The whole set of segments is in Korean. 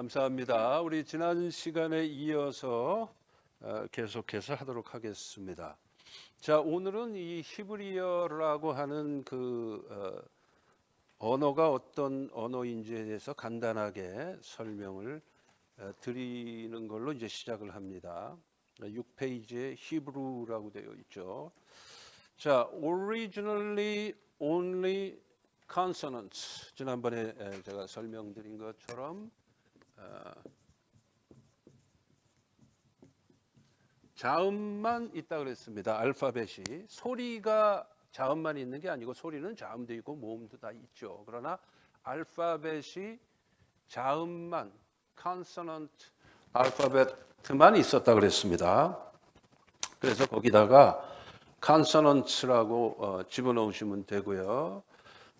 감사합니다. 우리 지난 시간에 이어서 계속해서 하도록 하겠습니다. 자, 오늘은 이 히브리어라고 하는 언어가 어떤 언어인지에 대해서 간단하게 설명을 드리는 걸로 이제 시작을 합니다. 6페이지에 히브루라고 되어 있죠. 자, originally only consonants. 지난번에 제가 설명드린 것처럼 자음만 있다 그랬습니다. 알파벳이 소리가 자음만 있는 게 아니고 소리는 자음도 있고 모음도 다 있죠. 그러나 알파벳이 자음만 consonant 알파벳만 있었다 그랬습니다. 그래서 거기다가 consonants라고 집어넣으시면 되고요.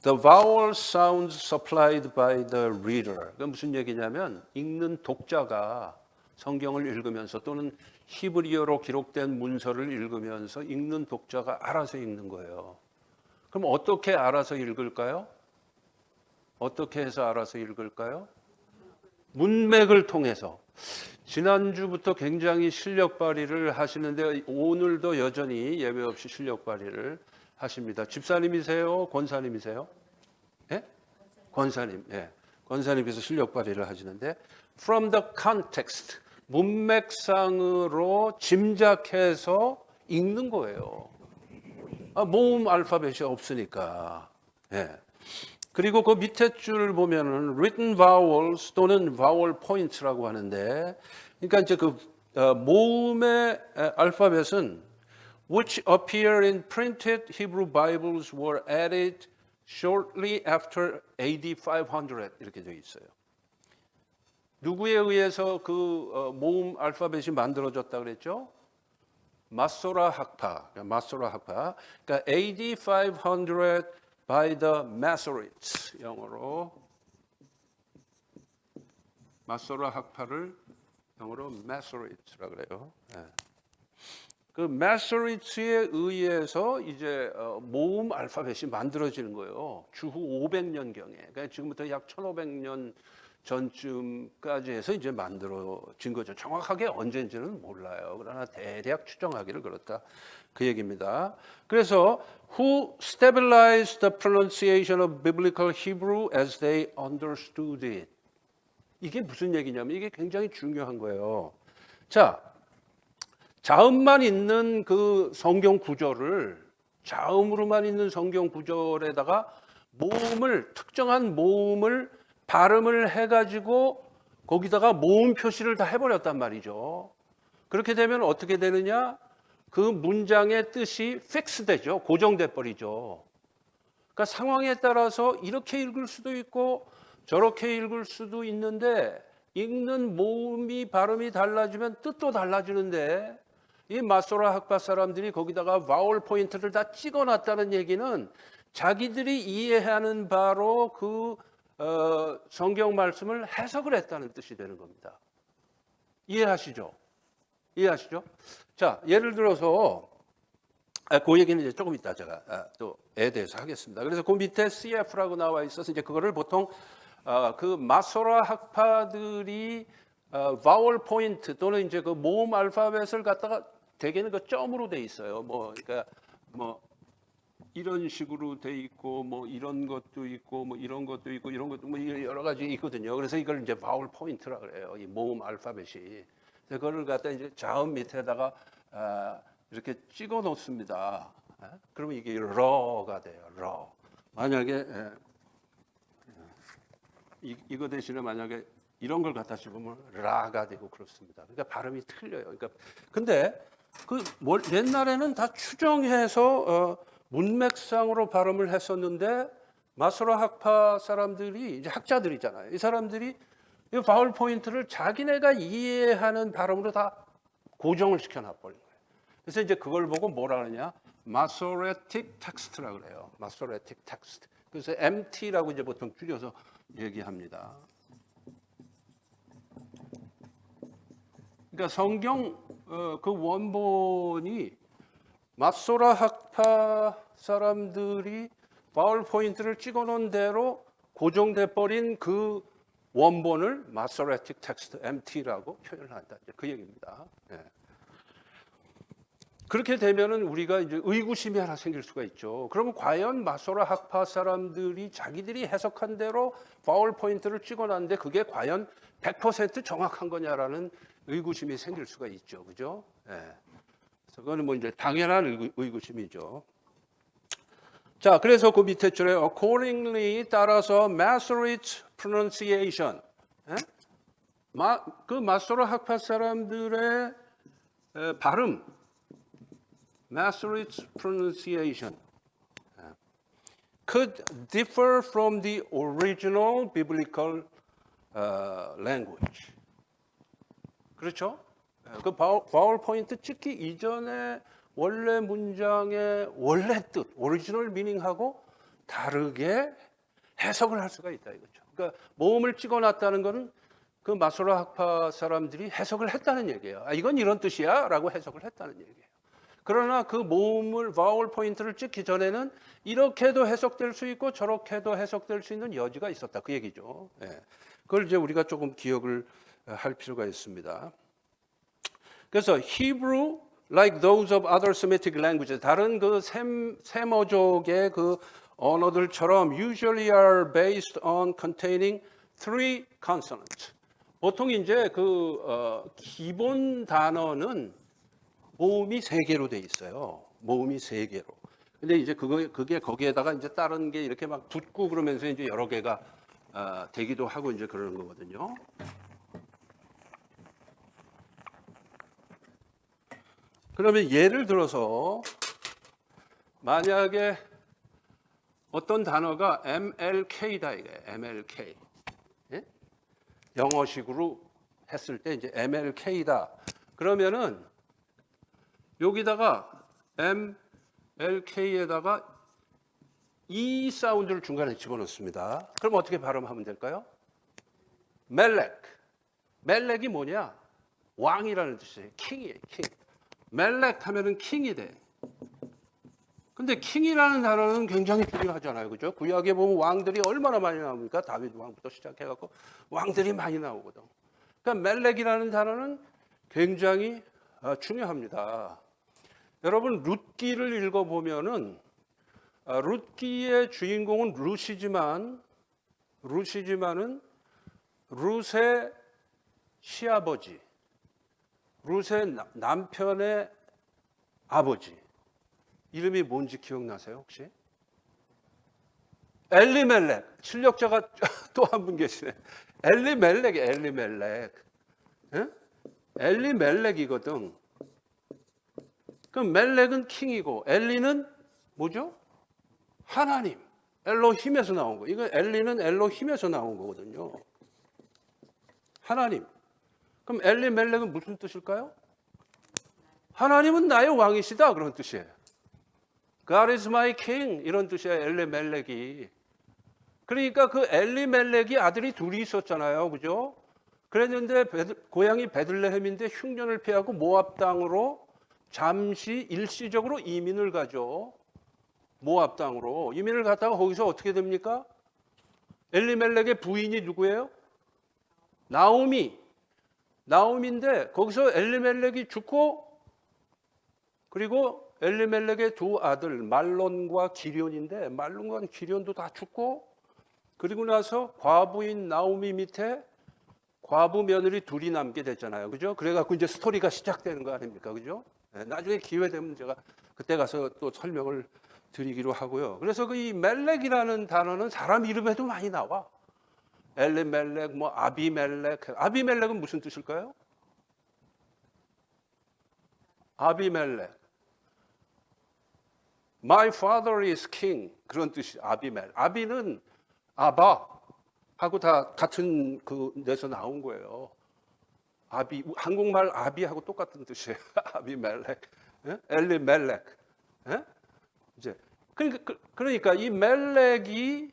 The vowel sounds supplied by the reader. 그 무슨 얘기냐면 읽는 독자가 성경을 읽으면서 또는 히브리어로 기록된 문서를 읽으면서 읽는 독자가 알아서 읽는 거예요. 그럼 어떻게 알아서 읽을까요? 어떻게 해서 알아서 읽을까요? 문맥을 통해서. 지난주부터 굉장히 실력 발휘를 하시는데 오늘도 여전히 예외 없이 실력 발휘를 하십니다. 집사님이세요? 권사님이세요? 예? 권사님. 예. 권사님께서 실력 발휘를 하시는데 from the context 문맥상으로 짐작해서 읽는 거예요. 모음 알파벳이 없으니까. 예. 그리고 그 밑에 줄을 보면은 written vowels 또는 vowel points라고 하는데, 그러니까 이제 모음의 알파벳은 which appear in printed Hebrew Bibles were added shortly after AD 500 이렇게 되어 있어요. 누구에 의해서 모음 알파벳이 만들어졌다 그랬죠? 마소라 학파. 그러니까 AD 500 by the Masoretes. 영어로 마소라 학파를 영어로 Masoretes라고 그래요. 네. 그 Masoretes에 의해서 이제 모음 알파벳이 만들어지는 거예요. 주후 500년 경에. 그러니까 지금부터 약 1500년 전쯤까지 해서 이제 만들어진 거죠. 정확하게 언제인지는 몰라요. 그러나 대략 추정하기를 그렇다. 그 얘기입니다. 그래서 who stabilized the pronunciation of biblical Hebrew as they understood it. 이게 무슨 얘기냐면 이게 굉장히 중요한 거예요. 자, 자음만 있는 그 성경 구절을 자음으로만 있는 성경 구절에다가 특정한 모음을 발음을 해가지고 거기다가 모음 표시를 다 해버렸단 말이죠. 그렇게 되면 어떻게 되느냐? 그 문장의 뜻이 픽스 되죠. 고정돼 버리죠. 그러니까 상황에 따라서 이렇게 읽을 수도 있고 저렇게 읽을 수도 있는데 읽는 모음이 발음이 달라지면 뜻도 달라지는데 이 마소라 학파 사람들이 거기다가 바울 포인트를 다 찍어놨다는 얘기는 자기들이 이해하는 바로 성경 말씀을 해석을 했다는 뜻이 되는 겁니다. 이해하시죠? 자, 예를 들어서 그 얘기는 이제 조금 이따 제가 또에 대해서 하겠습니다. 그래서 그 밑에 CF라고 나와 있어서 이제 그거를 보통 그 마소라 학파들이 바울 포인트 또는 이제 그 모음 알파벳을 갖다가 대개는 그 점으로 돼 있어요. 그러니까 이런 식으로 돼 있고 이런 것도 있고 이런 것도 있고 이런 것도 여러 가지 있거든요. 그래서 이걸 이제 바울 포인트라 그래요. 이 모음 알파벳이. 그거를 갖다 이제 자음 밑에다가 이렇게 찍어 놓습니다. 그러면 이게 러가 돼요. 러. 만약에 이거 대신에 만약에 이런 걸 갖다 집으면 라가 되고 그렇습니다. 그러니까 발음이 틀려요. 그러니까 근데 옛날에는 다 추정해서 문맥상으로 발음을 했었는데 마소라 학파 사람들이 이제 학자들이잖아요. 이 사람들이 이 바울 포인트를 자기네가 이해하는 발음으로 다 고정을 시켜놔버린 거예요. 그래서 이제 그걸 보고 뭐라 그러냐? Masoretic text라고 그래요. Masoretic text. 그래서 MT라고 이제 보통 줄여서 얘기합니다. 그러니까 성경 그 원본이 마소라 학파 사람들이 바울 포인트를 찍어놓은 대로 고정돼 버린 그 원본을 Masoretic Text MT라고 표현을 한다. 이제 그 얘기입니다. 예. 그렇게 되면은 우리가 이제 의구심이 하나 생길 수가 있죠. 그러면 과연 마소라 학파 사람들이 자기들이 해석한 대로 파울 포인트를 찍어놨는데 그게 과연 100% 정확한 거냐라는 의구심이 생길 수가 있죠. 그죠? 예. 그래서 그거는 뭐 이제 당연한 의구심이죠. 자, 그래서 그 밑에 줄에 accordingly 따라서 Masoret pronunciation. 예? 그 마소라 학파 사람들의 발음 Masoret pronunciation could differ from the original biblical language. 그렇죠? 그 바울 포인트 찍기 이전에 원래 문장의 원래 뜻, 오리지널 미닝하고 다르게 해석을 할 수가 있다 이거죠. 그러니까 모음을 찍어놨다는 것은 그 마소라 학파 사람들이 해석을 했다는 얘기예요. 아, 이건 이런 뜻이야라고 해석을 했다는 얘기예요. 그러나 그 모음을 바울 포인트를 찍기 전에는 이렇게도 해석될 수 있고 저렇게도 해석될 수 있는 여지가 있었다 그 얘기죠. 예. 그걸 이제 우리가 조금 기억을 할 필요가 있습니다. 그래서 Hebrew, like those of other Semitic languages, 다른 그 세머족의 그 언어들처럼 usually are based on containing three consonants. 보통 이제 그 기본 단어는 모음이 3개로 돼 있어요. 모음이 3개로. 근데 이제 그게 거기에다가 이제 다른 게 이렇게 막 붙고 그러면서 이제 여러 개가 되기도 하고 이제 그러는 거거든요. 그러면 예를 들어서 만약에 어떤 단어가 MLK다 이게 MLK. 예? 영어식으로 했을 때 이제 MLK다. 그러면은 여기다가 MLK에다가 E 사운드를 중간에 집어넣습니다. 그럼 어떻게 발음하면 될까요? 멜렉. 멜렉이 뭐냐? 왕이라는 뜻이에요. 킹이에요. 킹. 멜렉 하면은 킹이 돼. 근데 킹이라는 단어는 굉장히 중요하잖아요. 그죠? 구약에 보면 왕들이 얼마나 많이 나옵니까? 다윗 왕부터 시작해갖고 왕들이 많이 나오거든. 그러니까 멜렉이라는 단어는 굉장히 중요합니다. 여러분 룻기를 읽어보면은 룻기의 주인공은 룻이지만은 룻의 시아버지, 룻의 남편의 아버지 이름이 뭔지 기억나세요 혹시? 엘리멜렉. 실력자가 또 한 분 계시네. 엘리멜렉. 예? 엘리멜렉이거든. 그럼 멜렉은 킹이고 엘리는 뭐죠? 하나님. 엘로힘에서 나온 거. 이거 엘리는 엘로힘에서 나온 거거든요. 하나님. 그럼 엘리멜렉은 무슨 뜻일까요? 하나님은 나의 왕이시다 그런 뜻이에요. God is my king 이런 뜻이야 엘리멜렉이. 그러니까 그 엘리멜렉이 아들이 둘이 있었잖아요, 그죠? 그랬는데 고향이 베들레헴인데 흉년을 피하고 모압 땅으로 잠시 일시적으로 이민을 가죠. 모압 땅으로 이민을 갔다가 거기서 어떻게 됩니까? 엘리멜렉의 부인이 누구예요? 나오미인데 거기서 엘리멜렉이 죽고 그리고 엘리멜렉의 두 아들 말론과 기련인데 말론과 기련도 다 죽고 그리고 나서 과부인 나오미 밑에 과부 며느리 둘이 남게 됐잖아요. 그죠? 그래갖고 이제 스토리가 시작되는 거 아닙니까? 그죠? 네, 나중에 기회 되면 제가 그때 가서 또 설명을 드리기로 하고요. 그래서 그 이 멜렉이라는 단어는 사람 이름에도 많이 나와. 엘리멜렉, 뭐 아비멜렉. 아비멜렉은 무슨 뜻일까요? 아비멜렉. My father is king. 그런 뜻이 아비멜렉. 아비는 아바 하고 다 같은 그 데서 나온 거예요. 아비 한국말 아비하고 똑같은 뜻이에요. 아비멜렉, 엘리멜렉. 이제 그러니까 이 멜렉이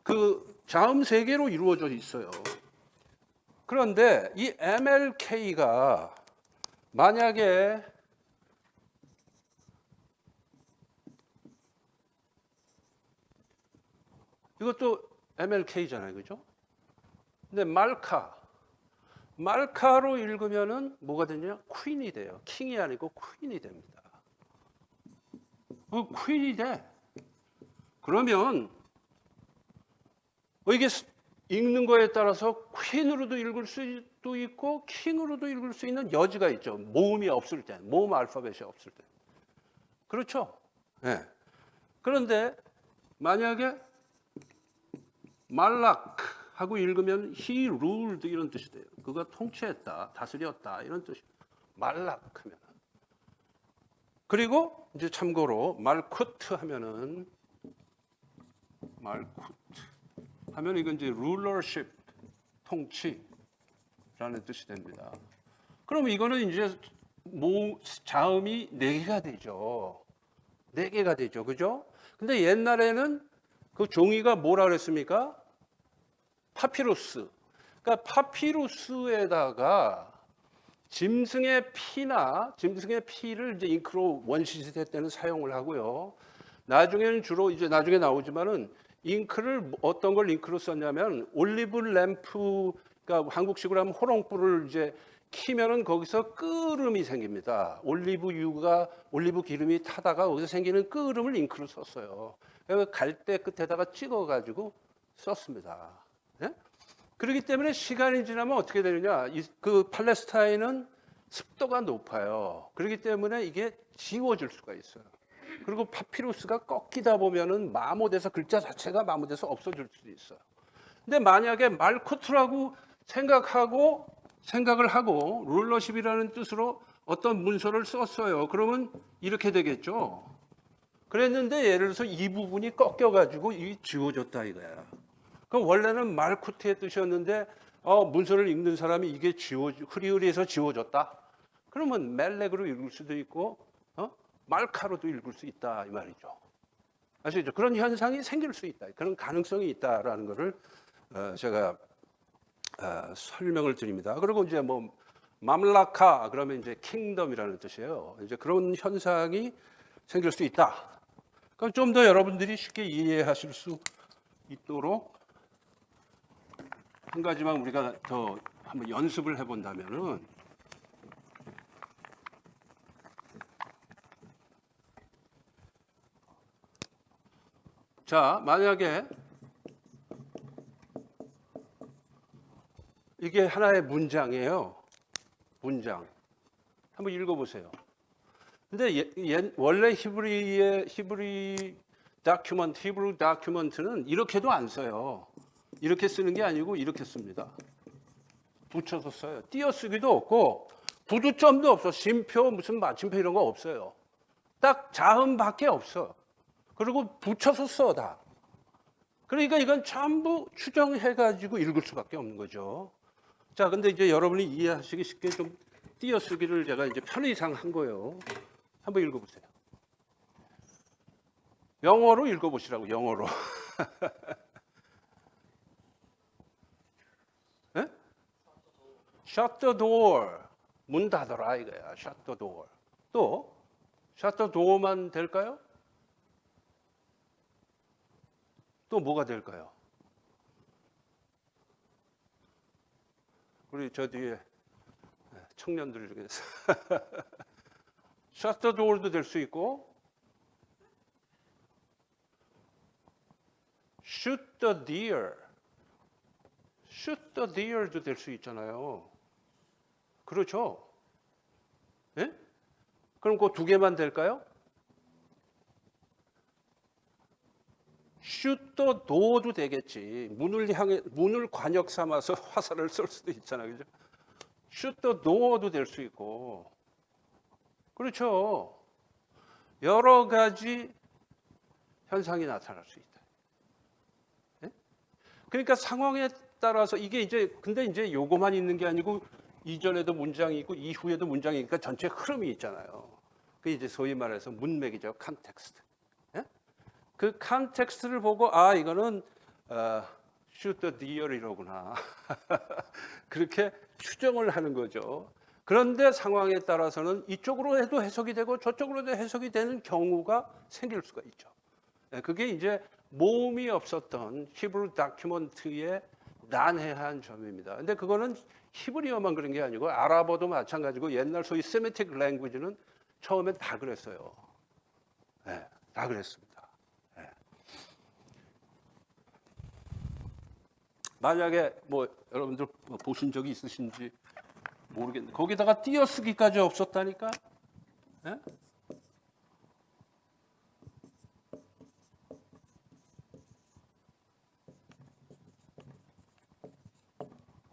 그 자음 3개로 이루어져 있어요. 그런데 이 MLK가 만약에 이것도 MLK잖아요, 그죠? 근데 말카로 읽으면은 뭐가 되냐? 퀸이 돼요. 킹이 아니고 퀸이 됩니다. 퀸이 돼. 그러면 이게 읽는 거에 따라서 퀸으로도 읽을 수도 있고 킹으로도 읽을 수 있는 여지가 있죠. 모음이 없을 때, 모음 알파벳이 없을 때. 그렇죠? 네. 그런데 만약에 말락 하고 읽으면 he ruled 이런 뜻이 돼요. 그가 통치했다, 다스렸다 이런 뜻이. 말락하면. 그리고 이제 참고로 말쿠트 하면은 이건 이제 rulership 통치라는 뜻이 됩니다. 그럼 이거는 이제 자음이 4개가 되죠. 4개가 되죠. 그죠? 근데 옛날에는 그 종이가 뭐라 그랬습니까? 파피루스. 그러니까 파피루스에다가 짐승의 피를 이제 잉크로 원시시대 때는 사용을 하고요. 나중에는 주로 이제 나중에 나오지만은 잉크를 어떤 걸 잉크로 썼냐면 올리브 램프, 그러니까 한국식으로 하면 호롱불을 이제 키면은 거기서 끓음이 생깁니다. 올리브 기름이 타다가 거기서 생기는 끓음을 잉크로 썼어요. 그래서 갈대 끝에다가 찍어가지고 썼습니다. 네? 그렇기 때문에 시간이 지나면 어떻게 되느냐? 그 팔레스타인은 습도가 높아요. 그렇기 때문에 이게 지워질 수가 있어요. 그리고 파피루스가 꺾이다 보면은 마모돼서 글자 자체가 마모돼서 없어질 수도 있어요. 근데 만약에 말쿠트라고 생각을 하고 룰러십이라는 뜻으로 어떤 문서를 썼어요. 그러면 이렇게 되겠죠. 그랬는데 예를 들어서 이 부분이 꺾여가지고 이 지워졌다 이거야. 그럼 원래는 말쿠트의 뜻이었는데 문서를 읽는 사람이 이게 흐리흐리해서 지워졌다. 그러면 멜렉으로 읽을 수도 있고 말카로도 읽을 수 있다 이 말이죠. 아시죠? 그런 현상이 생길 수 있다. 그런 가능성이 있다라는 것을 제가 설명을 드립니다. 그리고 이제 뭐 맘라카 그러면 이제 킹덤이라는 뜻이에요. 이제 그런 현상이 생길 수 있다. 그럼 좀 더 여러분들이 쉽게 이해하실 수 있도록 한 가지만 우리가 더 한번 연습을 해본다면은 자, 만약에 이게 하나의 문장이에요. 문장. 한번 읽어보세요. 근데 원래 히브리 다큐먼트는 이렇게도 안 써요. 이렇게 쓰는 게 아니고 이렇게 씁니다. 붙여서 써요. 띄어쓰기도 없고 부두점도 없어. 쉼표 무슨 마침표 이런 거 없어요. 딱 자음밖에 없어. 그리고 붙여서 써 다. 그러니까 이건 전부 추정해가지고 읽을 수밖에 없는 거죠. 자, 근데 이제 여러분이 이해하시기 쉽게 좀 띄어쓰기를 제가 이제 편의상 한 거예요. 한번 읽어보세요. 영어로 읽어보시라고, 영어로. 네? Shut the door. 문 닫아라 이거야. Shut the door. 또 Shut the door만 될까요? 또 뭐가 될까요? 우리 저 뒤에 청년들 중에서 Shut the door도 될 수 있고 Shoot the deer. Shoot the deer도 될 수 있잖아요. 그렇죠? 네? 그럼 그 2개만 될까요? Shoot the door도 되겠지. 문을 관역 삼아서 화살을 쏠 수도 있잖아요. 그죠? Shoot the door도 될 수 있고. 그렇죠? 여러 가지 현상이 나타날 수 있다. 네? 그러니까 상황에 따라서 이게 근데 이제 요거만 있는 게 아니고 이전에도 문장이 있고 이후에도 문장이 있으니까 전체 흐름이 있잖아요. 그게 이제 소위 말해서 문맥이죠. 컨텍스트. 네? 그 컨텍스트를 보고 이거는 shoot the deer이로구나. 그렇게 추정을 하는 거죠. 그런데 상황에 따라서는 이쪽으로 해도 해석이 되고 저쪽으로도 해석이 되는 경우가 생길 수가 있죠. 그게 이제 모음이 없었던 히브리 다큐먼트의 난해한 점입니다. 근데 그거는 히브리어만 그런 게 아니고 아랍어도 마찬가지고 옛날 소위 세미틱 랭귀지는 처음엔 다 그랬어요. 네, 다 그랬습니다. 네. 만약에 뭐 여러분들 보신 적이 있으신지 모르겠는데 거기다가 띄어쓰기까지 없었다니까? 네?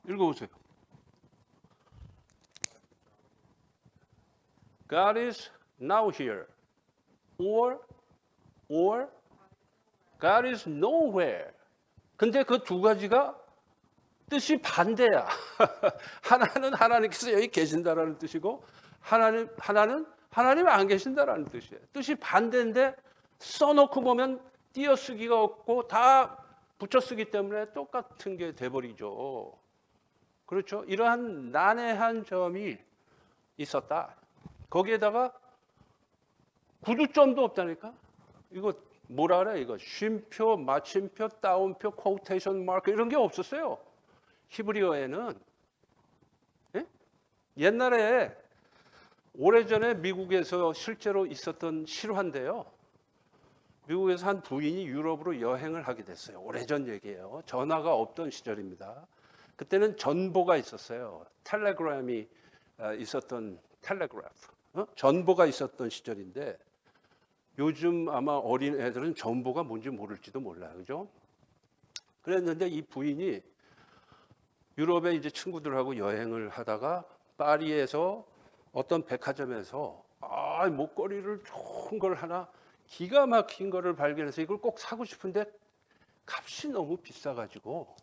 읽어보세요. God is now here. Or God is nowhere. 근데 그 두 가지가 뜻이 반대야. 하나는 하나님께서 여기 계신다라는 뜻이고 하나는 하나님 안 계신다라는 뜻이에요. 뜻이 반대인데 써놓고 보면 띄어쓰기가 없고 다 붙여쓰기 때문에 똑같은 게 돼버리죠. 그렇죠? 이러한 난해한 점이 있었다. 거기에다가 구두점도 없다니까? 이거 뭐라 그래? 이거 쉼표, 마침표, 따옴표, 퀘오테이션 마크 이런 게 없었어요. 히브리어에는. 예? 옛날에 오래전에 미국에서 실제로 있었던 실화인데요. 미국에서 한 부인이 유럽으로 여행을 하게 됐어요. 오래전 얘기예요. 전화가 없던 시절입니다. 그때는 전보가 있었어요. 텔레그램이 있었던 텔레그래프. 전보가 있었던 시절인데 요즘 아마 어린 애들은 전보가 뭔지 모를지도 몰라요. 그죠? 그랬는데 이 부인이 유럽에 이제 친구들하고 여행을 하다가 파리에서 어떤 백화점에서 목걸이를 좋은 걸 하나 기가 막힌 거를 발견해서 이걸 꼭 사고 싶은데 값이 너무 비싸가지고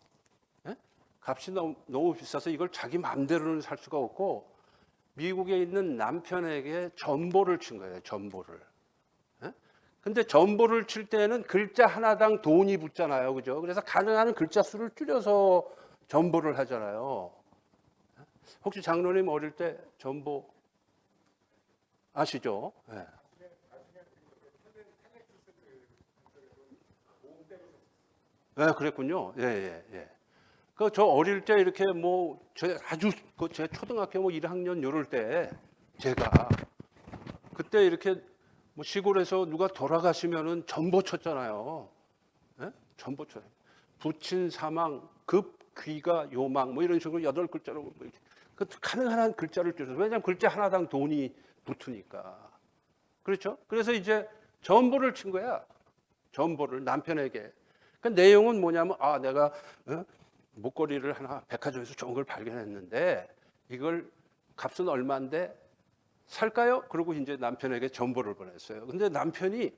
값이 너무 비싸서 이걸 자기 마음대로는 살 수가 없고 미국에 있는 남편에게 전보를 친 거예요. 전보를. 근데 전보를 칠 때는 글자 하나당 돈이 붙잖아요. 그죠? 그래서 가능한 글자 수를 줄여서 전보를 하잖아요. 혹시 장로님 어릴 때 전보 아시죠? 네. 네, 그랬군요. 예, 예, 예. 저 어릴 때 이렇게 제 초등학교 1학년 요럴 때 제가 그때 이렇게 시골에서 누가 돌아가시면은 전보 쳤잖아요. 예? 전보 쳤. 부친 사망, 급 귀가 요망 이런 식으로 8글자로 그 가능한 한 글자를 줄여서 왜냐하면 글자 하나당 돈이 붙으니까. 그렇죠? 그래서 이제 전보를 친 거야. 전보를 남편에게. 그 내용은 뭐냐면 내가 목걸이를 하나 백화점에서 좋은 걸 발견했는데 이걸 값은 얼마인데 살까요? 그러고 이제 남편에게 전보를 보냈어요. 근데 남편이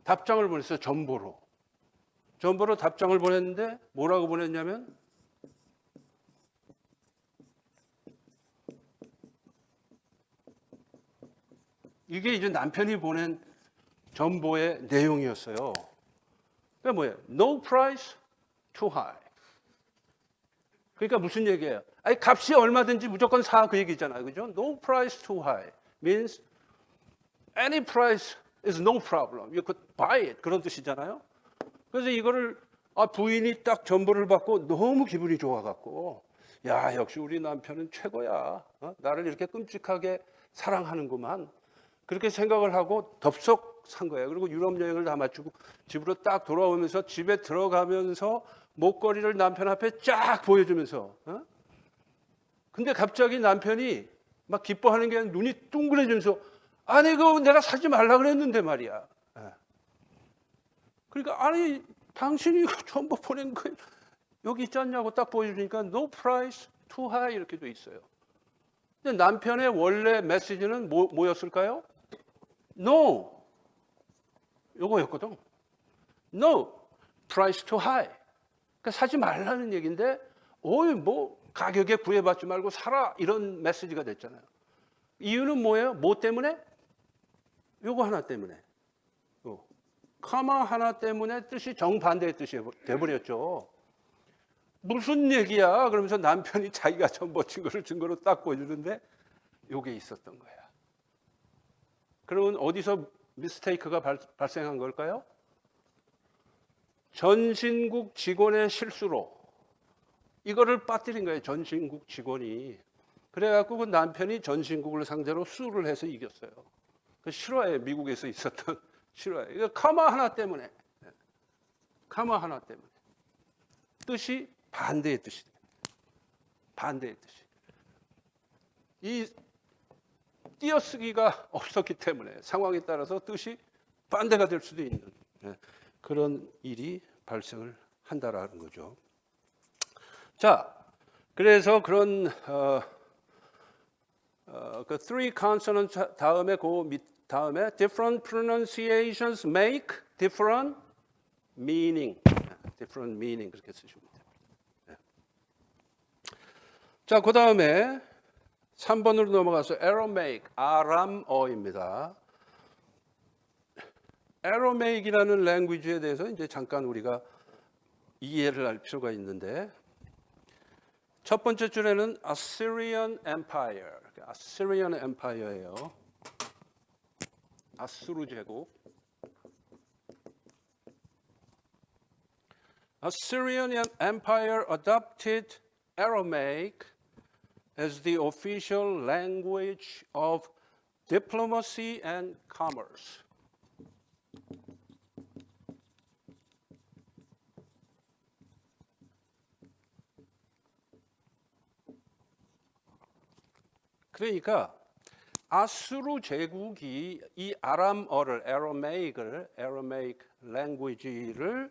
답장을 보냈어요. 전보로 답장을 보냈는데 뭐라고 보냈냐면 이게 이제 남편이 보낸 전보의 내용이었어요. 그러니까 뭐예요? No price too high. 그러니까 무슨 얘기예요? 아니 값이 얼마든지 무조건 사 그 얘기잖아요. 그죠? No price too high means any price is no problem. You could buy it. 그런 뜻이잖아요. 그래서 이거를 부인이 딱 전보를 받고 너무 기분이 좋아갖고 야 역시 우리 남편은 최고야. 나를 이렇게 끔찍하게 사랑하는구만. 그렇게 생각을 하고 덥석 산 거예요. 그리고 유럽 여행을 다 마치고 집으로 딱 돌아오면서 집에 들어가면서 목걸이를 남편 앞에 쫙 보여주면서 근데 갑자기 남편이 막 기뻐하는 게 아니라 눈이 둥그레지면서 아니 그거 내가 사지 말라 그랬는데 말이야. 그러니까 아니 당신이 이거 전부 보낸 거 여기 있지 않냐고 딱 보여주니까 no price too high 이렇게 돼 있어요. 근데 남편의 원래 메시지는 뭐였을까요? No. 요거였거든. No. price too high. 그러니까 사지 말라는 얘기인데 가격에 구애받지 말고 사라 이런 메시지가 됐잖아요. 이유는 뭐예요? 뭐 때문에? 요거 하나 때문에. 카마 하나 때문에 뜻이 정반대의 뜻이 돼버렸죠. 무슨 얘기야? 그러면서 남편이 자기가 전보 친 거를 증거로 딱 보여주는데 요게 있었던 거야. 그러면 어디서 미스테이크가 발생한 걸까요? 전신국 직원의 실수로 이거를 빠뜨린 거예요. 전신국 직원이. 그래갖고 그 남편이 전신국을 상대로 수를 해서 이겼어요. 그 실화에 미국에서 있었던 실화에. 이거 카마 하나 때문에. 카마 하나 때문에. 뜻이 반대의 뜻이. 반대의 뜻이. 이 띄어쓰기가 없었기 때문에 상황에 따라서 뜻이 반대가 될 수도 있는 그런 일이 발생을 한다라는 거죠. 자, 그래서 그런 그 three consonants 다음에 다음에 different pronunciations make different meaning. different meaning 그렇게 쓰시면 돼요. 자, 그 다음에 3번으로 넘어가서 Aramaic, 아람어입니다. Aramaic이라는 랭귀지에 대해서 이제 잠깐 우리가 이해를 할 필요가 있는데 첫 번째 줄에는 Assyrian Empire, Assyrian Empire예요. 아수르 제국. Assyrian Empire adopted Aramaic as the official language of diplomacy and commerce. 그러니까 아수르 제국이 이 아람어를, Aramaic language를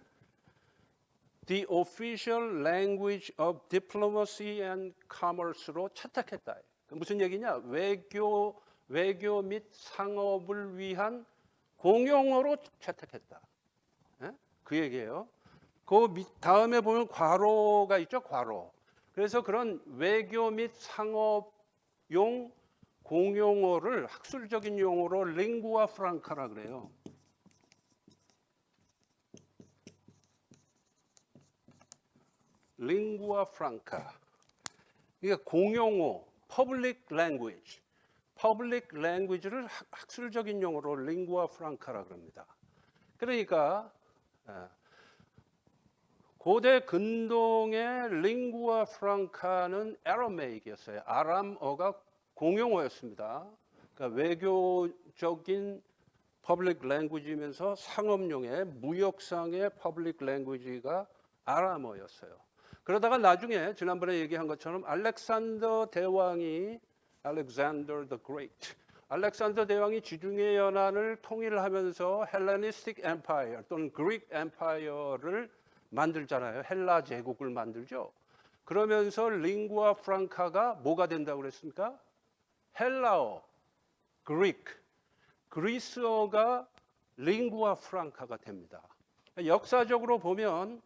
the official language of diplomacy and commerce로 채택했다. 무슨 얘기냐? 외교 및 상업을 위한 공용어로 채택했다. 그 얘기예요. 그 다음에 보면 괄호가 있죠, 괄호. 그래서 그런 외교 및 상업용 공용어를 학술적인 용어로 링구아 프랑카라 그래요. 링구아 프랑카. 그러니까 공용어, public language를 학술적인 용어로 링구아 프랑카라 그럽니다. 그러니까 고대 근동의 링구아 프랑카는 아람메이크였어요. 아람어가 공용어였습니다. 그러니까 외교적인 퍼블릭 랭귀지면서 상업용의 무역상의 퍼블릭 랭귀지가 아람어였어요. 그러다가 나중에 지난번에 얘기한 것처럼 알렉산더 대왕이 알렉산더 대왕이 지중해 연안을 통일하면서 헬레니스틱 엠파이어 또는 그릭 엠파이어를 만들잖아요. 헬라 제국을 만들죠. 그러면서 링구아 프랑카가 뭐가 된다고 그랬습니까? 헬라어, 그리스어가 링구아 프랑카가 됩니다. 역사적으로 보면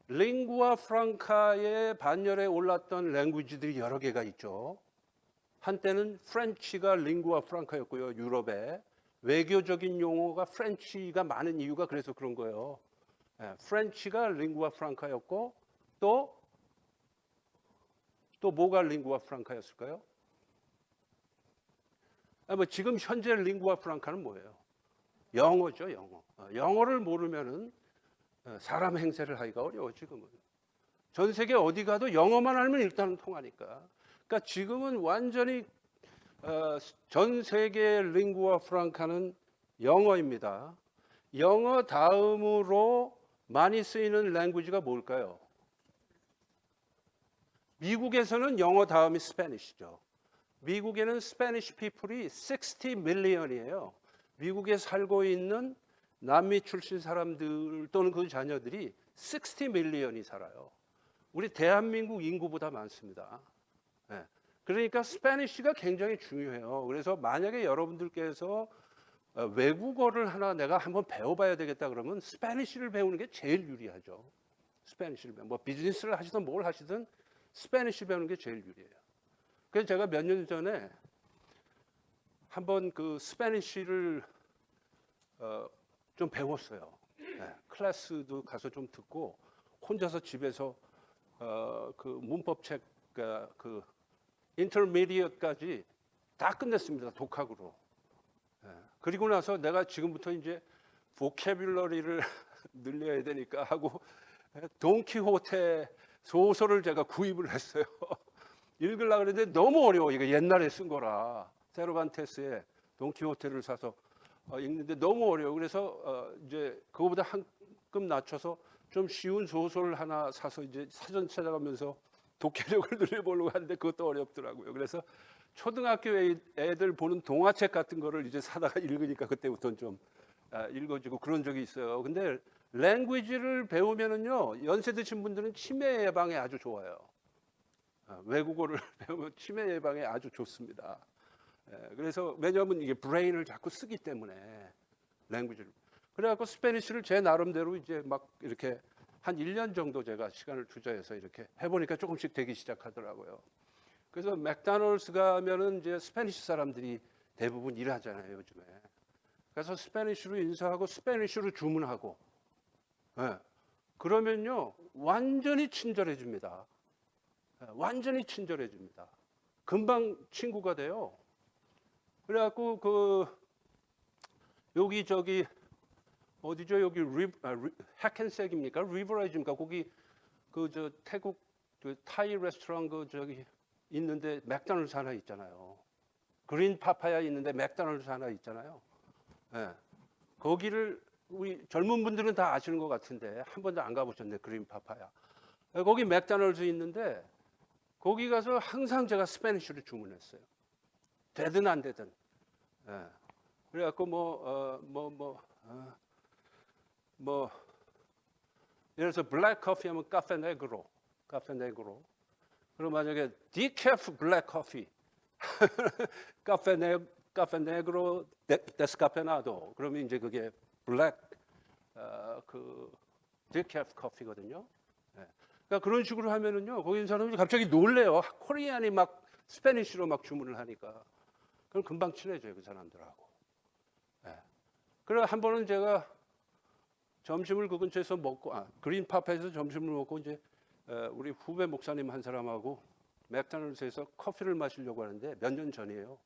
링구아 프랑카의 반열에 올랐던 랭귀지들이 여러 개가 있죠. 한때는 프렌치가 링구아 프랑카였고요. 유럽에 외교적인 용어가 프렌치가 많은 이유가 그래서 그런 거예요. 프렌치가 링구아 프랑카였고 또 뭐가 링구아 프랑카였을까요? 지금 현재 링구아 프랑카는 뭐예요? 영어죠, 영어. 영어를 모르면은 사람 행세를 하기가 어려워 지금은. 전 세계 어디 가도 영어만 알면 일단은 통하니까. 그러니까 지금은 완전히 전 세계 링구아 프랑카는 영어입니다. 영어 다음으로 많이 쓰이는 랭귀지가 뭘까요? 미국에서는 영어 다음이 스페니쉬죠. 미국에는 스페니쉬 피플이 60 밀리언이에요. 미국에 살고 있는 남미 출신 사람들 또는 그 자녀들이 60 밀리언이 살아요. 우리 대한민국 인구보다 많습니다. 그러니까 스페니쉬가 굉장히 중요해요. 그래서 만약에 여러분들께서 외국어를 하나 내가 한번 배워봐야 되겠다 그러면 스페니쉬를 배우는 게 제일 유리하죠. 스페니쉬를 뭐 비즈니스를 하시든 뭘 하시든 스페니쉬 배우는 게 제일 유리해요. 그래서 제가 몇 년 전에 한번 그 스페니쉬를 좀 배웠어요. 클래스도 가서 좀 듣고 혼자서 집에서 그 문법책 그 인터미디어까지 다 끝냈습니다. 독학으로. 그리고 나서 내가 지금부터 이제 보캐뷸러리를 늘려야 되니까 하고 돈키호테 소설을 제가 구입을 했어요. 읽으려고 그랬는데 너무 어려워. 이거 옛날에 쓴 거라. 세르반테스의 돈키호테를 사서 읽는데 너무 어려워. 그래서 이제 그거보다 한 급 낮춰서 좀 쉬운 소설 하나 사서 이제 사전 찾아가면서 독해력을 늘려보려고 하는데 그것도 어렵더라고요. 그래서 초등학교 애들 보는 동화책 같은 거를 이제 사다가 읽으니까 그때부터는 좀 읽어지고 그런 적이 있어요. 근데 랭귀지를 배우면은요, 연세 드신 분들은 치매 예방에 아주 좋아요. 외국어를 배우면 치매 예방에 아주 좋습니다. 그래서 왜냐하면 이게 브레인을 자꾸 쓰기 때문에 랭귀지를. 그래갖고 스페니쉬를 제 나름대로 이제 막 이렇게 한 1년 정도 제가 시간을 투자해서 이렇게 해보니까 조금씩 되기 시작하더라고요. 그래서 맥도날드 가면은 이제 스페니쉬 사람들이 대부분 일하잖아요, 요즘에. 그래서 스페니쉬로 인사하고 스페니쉬로 주문하고. 그러면요, 완전히 친절해집니다. 완전히 친절해집니다. 금방 친구가 돼요. 그래갖고 여기 저기 어디죠? 여기 해켄색입니까? 리버라이즈입니까? 거기 저 태국 타이 레스토랑 저기 있는데 맥도날드 하나 있잖아요. 그린 파파야 있는데 맥도날드 하나 있잖아요. 거기를 우리 젊은 분들은 다 아시는 것 같은데 한 번도 안 가보셨네. 그린 파파야. 거기 맥도날드 있는데 거기 가서 항상 제가 스페니쉬로 주문했어요. 되든 안 되든. 그래갖고 예를 들어서 블랙 커피 하면 카페 네그로. 그럼 만약에 디캐프 블랙 커피, 카페 네그로 데스카페나도. 그러면 이제 그게 블랙 디캐프 커피거든요. 그러니까 그런 식으로 하면은요, 거기 있는 사람들이 갑자기 놀래요. 코리안이 막 스페니쉬로 막 주문을 하니까. 그럼 금방 친해져요, 그 사람들하고. 그래 한 번은 제가 점심을 그 근처에서 먹고, 그린 파파에서 점심을 먹고 이제 우리 후배 목사님 한 사람하고 맥도날드에서 커피를 마시려고 하는데 몇 년 전이에요.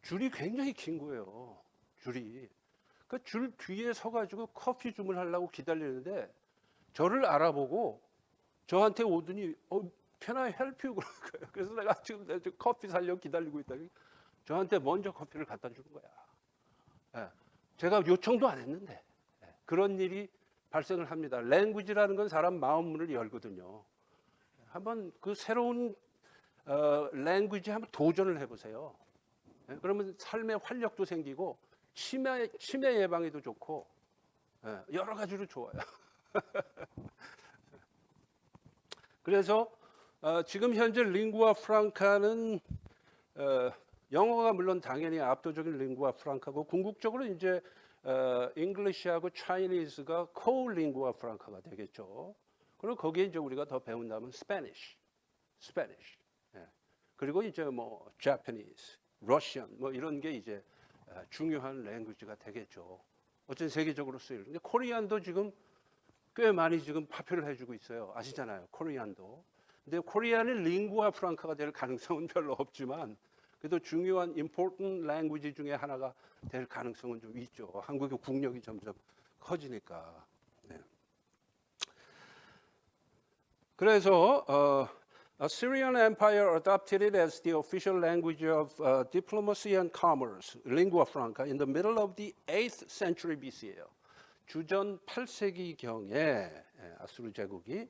줄이 굉장히 긴 거예요. 줄이. 그 줄 뒤에 서가지고 커피 주문하려고 기다리는데 저를 알아보고 저한테 오더니 Can I help you? 그런 거예요. 그래서 내가 지금 커피 사려고 기다리고 있다. 저한테 먼저 커피를 갖다 주는 거야. 제가 요청도 안 했는데 그런 일이 발생을 합니다. 랭귀지라는 건 사람 마음 문을 열거든요. 한번 그 새로운 랭귀지 한번 도전을 해보세요. 그러면 삶의 활력도 생기고 치매 예방에도 좋고 여러 가지로 좋아요. 그래서 지금 현재 링구아 프랑카는 영어가 물론 당연히 압도적인 링구아 프랑카고 궁극적으로 이제 잉글리시하고 차이니즈가 코-링구아 프랑카가 되겠죠. 그리고 거기에 이제 우리가 더 배운다면 스페니쉬. 그리고 이제 뭐 자파니즈, 러시안 뭐 이런 게 이제 중요한 랭귀지가 되겠죠. 어쨌든 세계적으로 쓰일. 근데 코리안도 지금 꽤 많이 지금 파표를 해주고 있어요. 아시잖아요, 코리안도. 근데 코리안이 링구아 프랑카가 될 가능성은 별로 없지만 그래도 중요한 important language 중에 하나가 될 가능성은 좀 있죠. 한국의 국력이 점점 커지니까. 그래서 Assyrian Empire adopted it as the official language of diplomacy and commerce, lingua franca, in the middle of the 8th century BC예요. 주전 8세기경에 아수르 제국이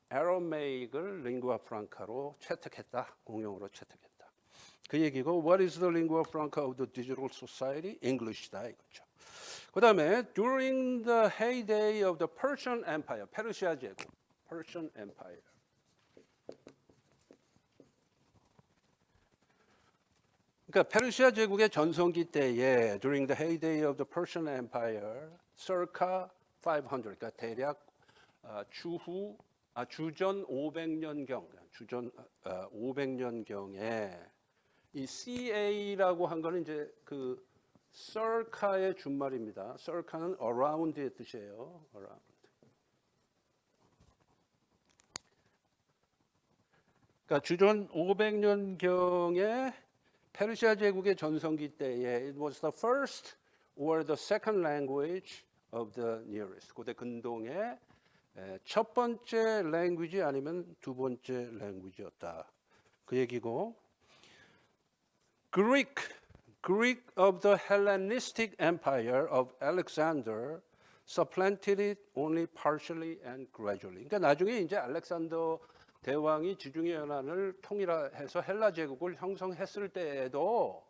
아라메익을 링구아 프랑카로 채택했다. 공용으로 채택했다. 그 얘기고 What is the lingua franca of the digital society? English다 이거죠. 그 다음에 During the heyday of the Persian Empire, 페르시아 제국, Persian Empire. 그러니까 페르시아 제국의 전성기 때에 During the heyday of the Persian Empire, circa 500, 그러니까 대략 주전 500년경, 주전 500년경에 이 CA라고 한 거는 이제 그 circa의 준말입니다. circa는 around의 뜻이에요. around. 그러니까 주전 500년경에 페르시아 제국의 전성기 때에 it was the first or the second language of the nearest. 고대 근동의 첫 번째 랭귀지 아니면 두 번째 랭귀지였다. 그 얘기고 Greek of the Hellenistic Empire of Alexander supplanted it only partially and gradually. 그러니까 나중에 이제 알렉산더 대왕이 지중해 연안을 통일해서 헬라 제국을 형성했을 때에도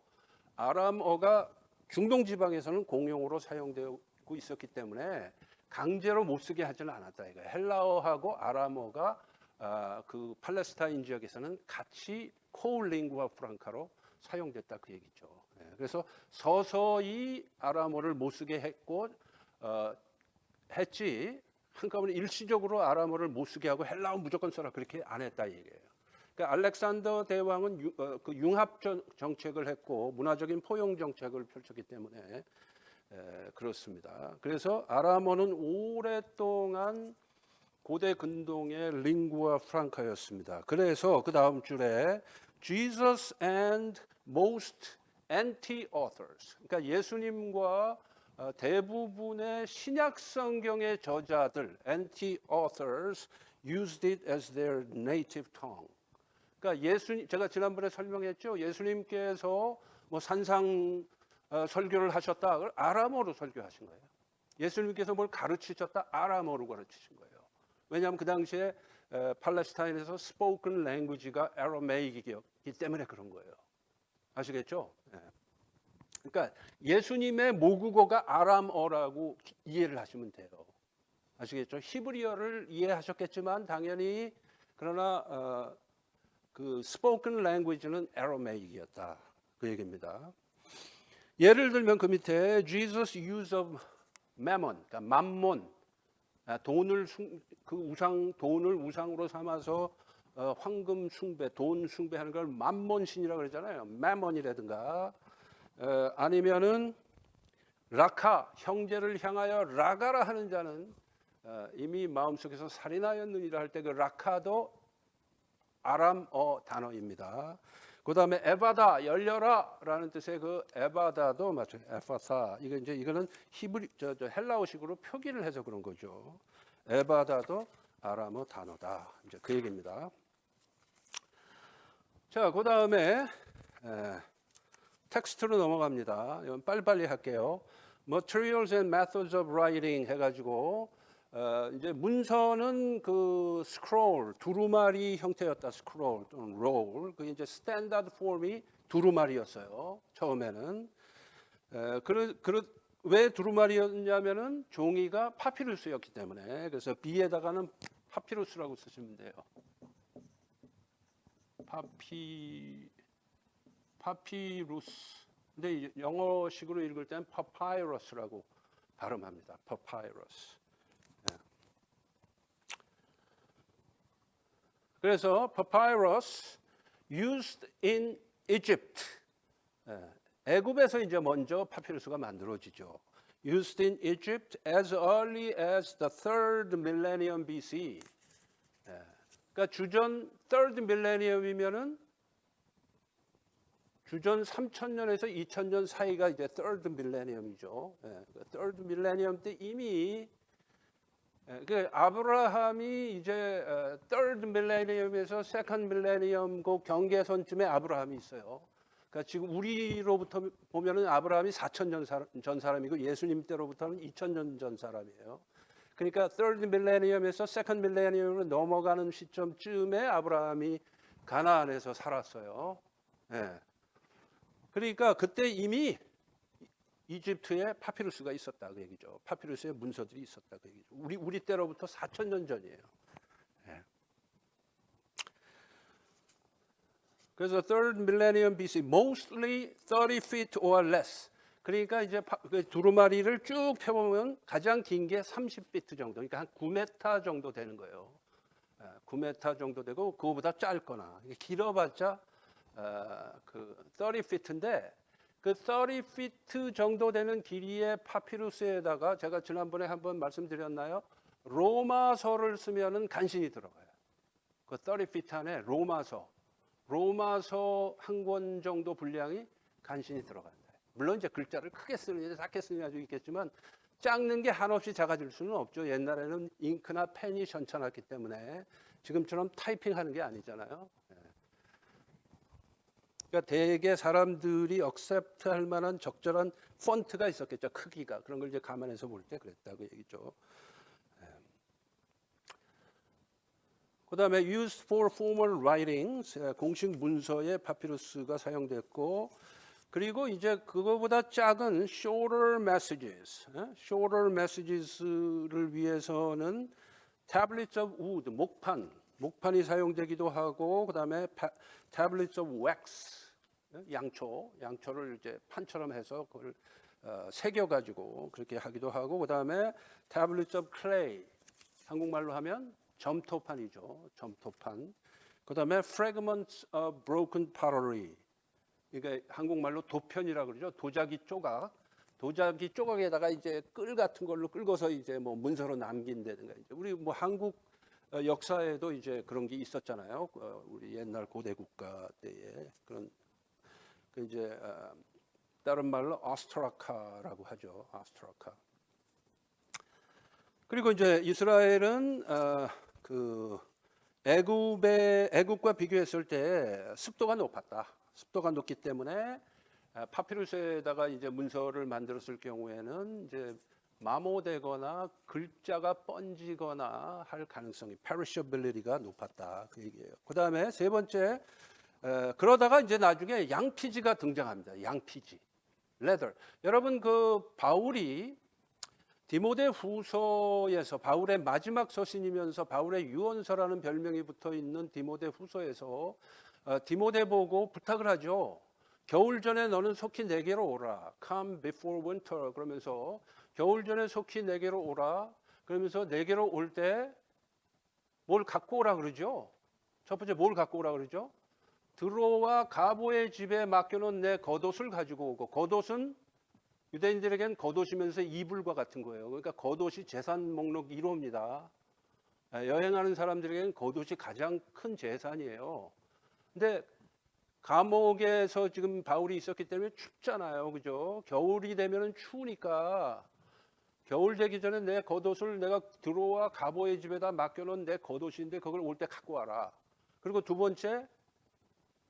아람어가 중동 지방에서는 공용어로 사용되고 있었기 때문에 강제로 못 쓰게 하지는 않았다 이거예요. 헬라어하고 아람어가 그 팔레스타인 지역에서는 같이 코울링구아 프랑카로 사용됐다 그 얘기죠. 그래서 서서히 아람어를 못 쓰게 했고 했지 한꺼번에 일시적으로 아람어를 못 쓰게 하고 헬라어 무조건 써라 그렇게 안 했다 얘기예요. 그러니까 알렉산더 대왕은 그 융합 정책을 했고 문화적인 포용 정책을 펼쳤기 때문에 그렇습니다. 그래서 아람어는 오랫동안 고대 근동의 링구아 프랑카였습니다. 그래서 그 다음 줄에 Jesus and most anti-authors, 그러니까 예수님과 대부분의 신약 성경의 저자들, anti-authors, used it as their native tongue. 그러니까 제가 지난번에 설명했죠. 예수님께서 뭐 산상 설교를 하셨다. 그걸 아람어로 설교하신 거예요. 예수님께서 뭘 가르치셨다. 아람어로 가르치신 거예요. 왜냐하면 그 당시에 팔레스타인에서 스포큰 랭귀지가 아라메이기였기 때문에 그런 거예요. 아시겠죠? 네. 그러니까 예수님의 모국어가 아람어라고 이해를 하시면 돼요. 아시겠죠? 히브리어를 이해하셨겠지만 당연히 그러나 그 스포큰 랭귀지는 아라메이기였다. 그 얘기입니다. 예를 들면 그 밑에 Jesus use of mammon, 그러니까 만몬, 돈을 돈을 우상으로 삼아서 황금 숭배, 돈 숭배하는 걸 만몬신이라고 그러잖아요. mammon이라든가 아니면은 라카, 형제를 향하여 라가라 하는 자는 이미 마음속에서 살인하였느니라 할 때 그 라카도 아람어 단어입니다. 그 다음에 에바다, 열려라라는 뜻의 그 에바다도 맞죠. 에파사. 이거는 헬라어식으로 표기를 해서 그런 거죠. 에바다도 아람어 단어다. 이제 그 얘기입니다. 자, 그 다음에 텍스트로 넘어갑니다. 이건 빨리빨리 할게요. Materials and methods of writing 해가지고 이제 문서는 그 스크롤, 두루마리 형태였다. 스크롤 또는 롤. 그 이제 스탠다드 폼이 두루마리였어요. 처음에는. 왜 두루마리였냐면은 종이가 파피루스였기 때문에. 그래서 B에다가는 파피루스라고 쓰시면 돼요. 파피루스. 근데 영어식으로 읽을 때는 파파이러스라고 발음합니다. 파파이러스. 그래서 papyrus used in Egypt. 애굽에서 이제 먼저 파피루스가 만들어지죠. Used in Egypt as early as the 3rd millennium BC. 그러니까 주전 3rd millennium이면은 주전 3000년에서 2000년 사이가 이제 3rd millennium이죠. 3rd millennium 때 이미 그 아브라함이 이제 3rd millennium에서 2nd millennium 그 경계선쯤에 아브라함이 있어요. 그러니까 지금 우리로부터 보면은 아브라함이 4000년 전 사람이고 예수님 때로부터는 2000년 전 사람이에요. 그러니까 3rd millennium에서 2nd millennium으로 넘어가는 시점쯤에 아브라함이 가나안에서 살았어요. 그러니까 그때 이미 이집트에 파피루스가 있었다 그 얘기죠. 파피루스의 문서들이 있었다 그 얘기죠. 우리 때로부터 4000년 전이에요. 그래서 3rd millennium BC, mostly 30 feet or less. 그러니까 이제 두루마리를 쭉 펴보면 가장 긴 게 30피트 정도, 그러니까 한 9m 정도 되는 거예요. 9m 정도 되고 그거보다 짧거나 길어봤자 그 30피트인데 그 30피트 정도 되는 길이의 파피루스에다가 제가 지난번에 한번 말씀드렸나요? 로마서를 쓰면은 간신히 들어가요. 그 30피트 안에 로마서 한 권 정도 분량이 간신히 들어간다. 물론 이제 글자를 크게 쓰느냐 작게 쓰느냐 좀 있겠지만 작는 게 한없이 작아질 수는 없죠. 옛날에는 잉크나 펜이 현찮았기 때문에 지금처럼 타이핑하는 게 아니잖아요. 그러니까 대개 사람들이 억셉트할 만한 적절한 폰트가 있었겠죠. 크기가. 그런 걸 이제 감안해서 볼 때 그랬다고 얘기죠. 그다음에 used for formal writings, 공식 문서에 파피루스가 사용됐고, 그리고 이제 그거보다 작은 shorter shorter messages를 위해서는 tablets of wood, 목판이 사용되기도 하고, 그다음에 tablets of wax, 양초를 이제 판처럼 해서 그걸 새겨 가지고 그렇게 하기도 하고, 그다음에 tablets of clay, 한국말로 하면 점토판이죠. 점토판. 그다음에 fragments of broken pottery. 그러니까 한국말로 도편이라고 그러죠. 도자기 조각에다가 이제 끌 같은 걸로 끌고서 이제 뭐 문서로 남긴다든가. 이제 우리 뭐 한국 역사에도 이제 그런 게 있었잖아요. 우리 옛날 고대 국가 때에 그런 그 이제 다른 말로 아스트라카라고 하죠. 아스트라카. 그리고 이제 이스라엘은 그 애국과 비교했을 때 습도가 높았다. 습도가 높기 때문에 파피루스에다가 이제 문서를 만들었을 경우에는 이제 마모되거나 글자가 번지거나 할 가능성이 perishability가 높았다 그 얘기예요. 그다음에 세 번째 그러다가 이제 나중에 양피지가 등장합니다. 양피지, leather. 여러분 그 바울이 디모데 후서에서 바울의 마지막 서신이면서 바울의 유언서라는 별명이 붙어 있는 디모데 후서에서 디모데 보고 부탁을 하죠. 겨울 전에 너는 속히 내게로 오라. Come before winter. 그러면서 겨울 전에 속히 내게로 오라. 그러면서 내게로 올 때 뭘 갖고 오라 그러죠. 첫 번째 뭘 갖고 오라 그러죠. 드로와 가보의 집에 맡겨놓은 내 겉옷을 가지고 오고, 겉옷은 유대인들에겐 겉옷이면서 이불과 같은 거예요. 그러니까 겉옷이 재산 목록 1호입니다. 여행하는 사람들에게는 겉옷이 가장 큰 재산이에요. 근데 감옥에서 지금 바울이 있었기 때문에 춥잖아요. 그죠? 겨울이 되면 추우니까 겨울 되기 전에 내 겉옷을 내가 드로와 가보의 집에다 맡겨놓은 내 겉옷인데 그걸 올 때 갖고 와라. 그리고 두 번째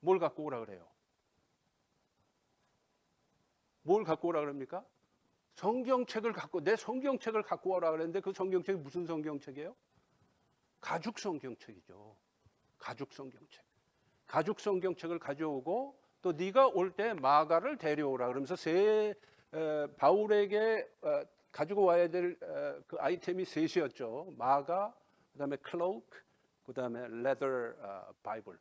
뭘 갖고 오라 그래요? 뭘 갖고 오라 그럽니까? 내 성경책을 갖고 오라 그랬는데 그 성경책이 무슨 성경책이에요? 가죽 성경책이죠. 가죽 성경책을 가져오고 또 네가 올 때 마가를 데려오라 그러면서 바울에게 가지고 와야 될 그 아이템이 셋이었죠. 마가, 그다음에 클로크, 그다음에 레더 바이블.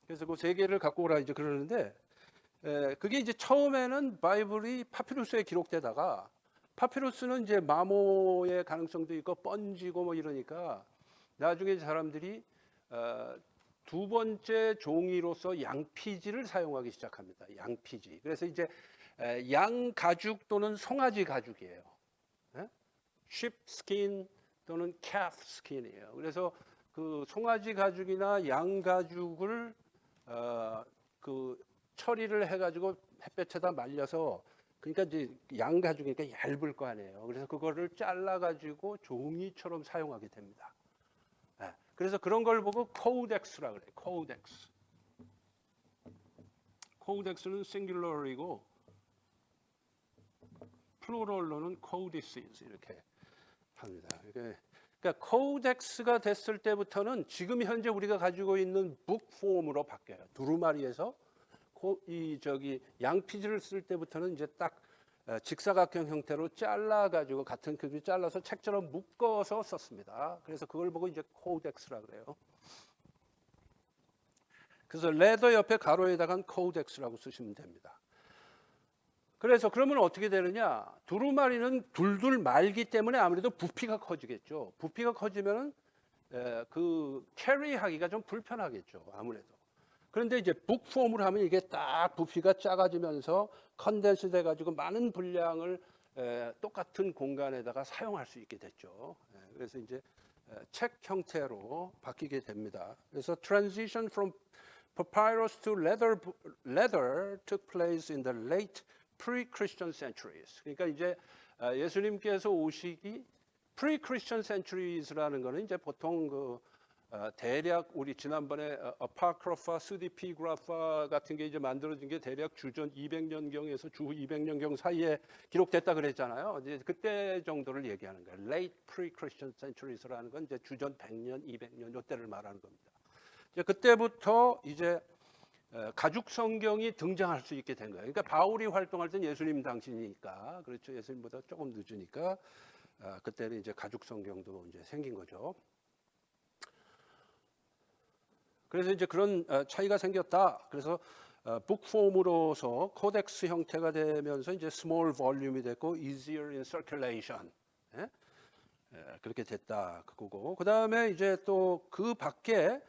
그래서 그 세 개를 갖고 오라 이제 그러는데 그게 이제 처음에는 바이블이 파피루스에 기록되다가 파피루스는 이제 마모의 가능성도 있고 번지고 뭐 이러니까 나중에 사람들이 두 번째 종이로서 양피지를 사용하기 시작합니다. 양피지. 그래서 이제 양 가죽 또는 송아지 가죽이에요. sheep skin 또는 calf skin이에요. 그래서 그 송아지 가죽이나 양 가죽을 그 처리를 해가지고 햇볕에다 말려서, 그러니까 이제 양 가죽이니까 얇을 거 아니에요. 그래서 그거를 잘라가지고 종이처럼 사용하게 됩니다. 그래서 그런 걸 보고 코덱스라 그래요. 코덱스는 싱귤러이고 플루럴로는 코디시스 이렇게 합니다. 그러니까 코덱스가 됐을 때부터는 지금 현재 우리가 가지고 있는 북 폼으로 바뀌어요. 두루마리에서 양피지를 쓸 때부터는 이제 딱 직사각형 형태로 잘라가지고 같은 크기 잘라서 책처럼 묶어서 썼습니다. 그래서 그걸 보고 이제 코덱스라 그래요. 그래서 레더 옆에 가로에다가 코덱스라고 쓰시면 됩니다. 그래서 그러면 어떻게 되느냐? 두루마리는 둘둘 말기 때문에 아무래도 부피가 커지겠죠. 부피가 커지면은 그 캐리하기가 좀 불편하겠죠. 아무래도. 그런데 이제 북폼을 하면 이게 딱 부피가 작아지면서 컨덴스 돼가지고 많은 분량을 똑같은 공간에다가 사용할 수 있게 됐죠. 그래서 이제 책 형태로 바뀌게 됩니다. 그래서 transition from papyrus to leather took place in the late pre-Christian centuries. 그러니까 이제 예수님께서 오시기 pre-Christian centuries라는 거는 이제 보통 대략 우리 지난번에 아파크로파, 스디피그라파 같은 게 이제 만들어진 게 대략 주전 200년경에서 주 200년경 사이에 기록됐다 그랬잖아요. 이제 그때 정도를 얘기하는 거예요. Late pre-Christian centuries라는 건 이제 주전 100년, 200년 이때를 말하는 겁니다. 이제 그때부터 이제 가죽 성경이 등장할 수 있게 된 거예요. 그러니까 바울이 활동할 땐 예수님 당시니까 그렇죠. 예수님보다 조금 늦으니까 그때는 이제 가죽 성경도 이제 생긴 거죠. 그래서 이제 그런 차이가 생겼다. 그래서 북폼으로서 코덱스 형태가 되면서 이제 스몰 볼륨이 됐고 easier in circulation. 예? 그렇게 됐다 그거고. 그다음에 이제 또 그 밖에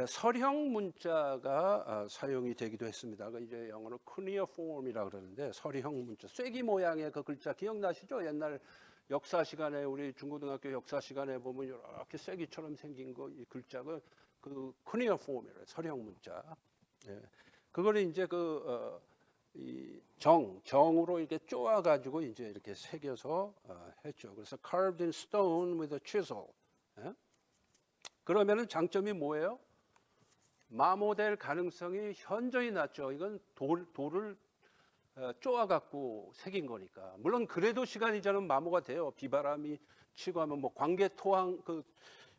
서령 문자가 사용이 되기도 했습니다. 그 이제 영어로 cuneiform이라 그러는데 서령 문자, 쐐기 모양의 그 글자 기억나시죠? 옛날 역사 시간에 우리 중고등학교 역사 시간에 보면 이렇게 쐐기처럼 생긴 거 이 글자가 그 cuneiform이라 서령 문자. 예. 그거를 이제 이 정으로 이렇게 쪼아 가지고 이제 이렇게 새겨서 했죠. 그래서 carved in stone with a chisel. 예? 그러면은 장점이 뭐예요? 마모될 가능성이 현저히 낮죠. 이건 돌을 쪼아 갖고 새긴 거니까. 물론 그래도 시간이 지나면 마모가 돼요. 비바람이 치고 하면 뭐 광개토왕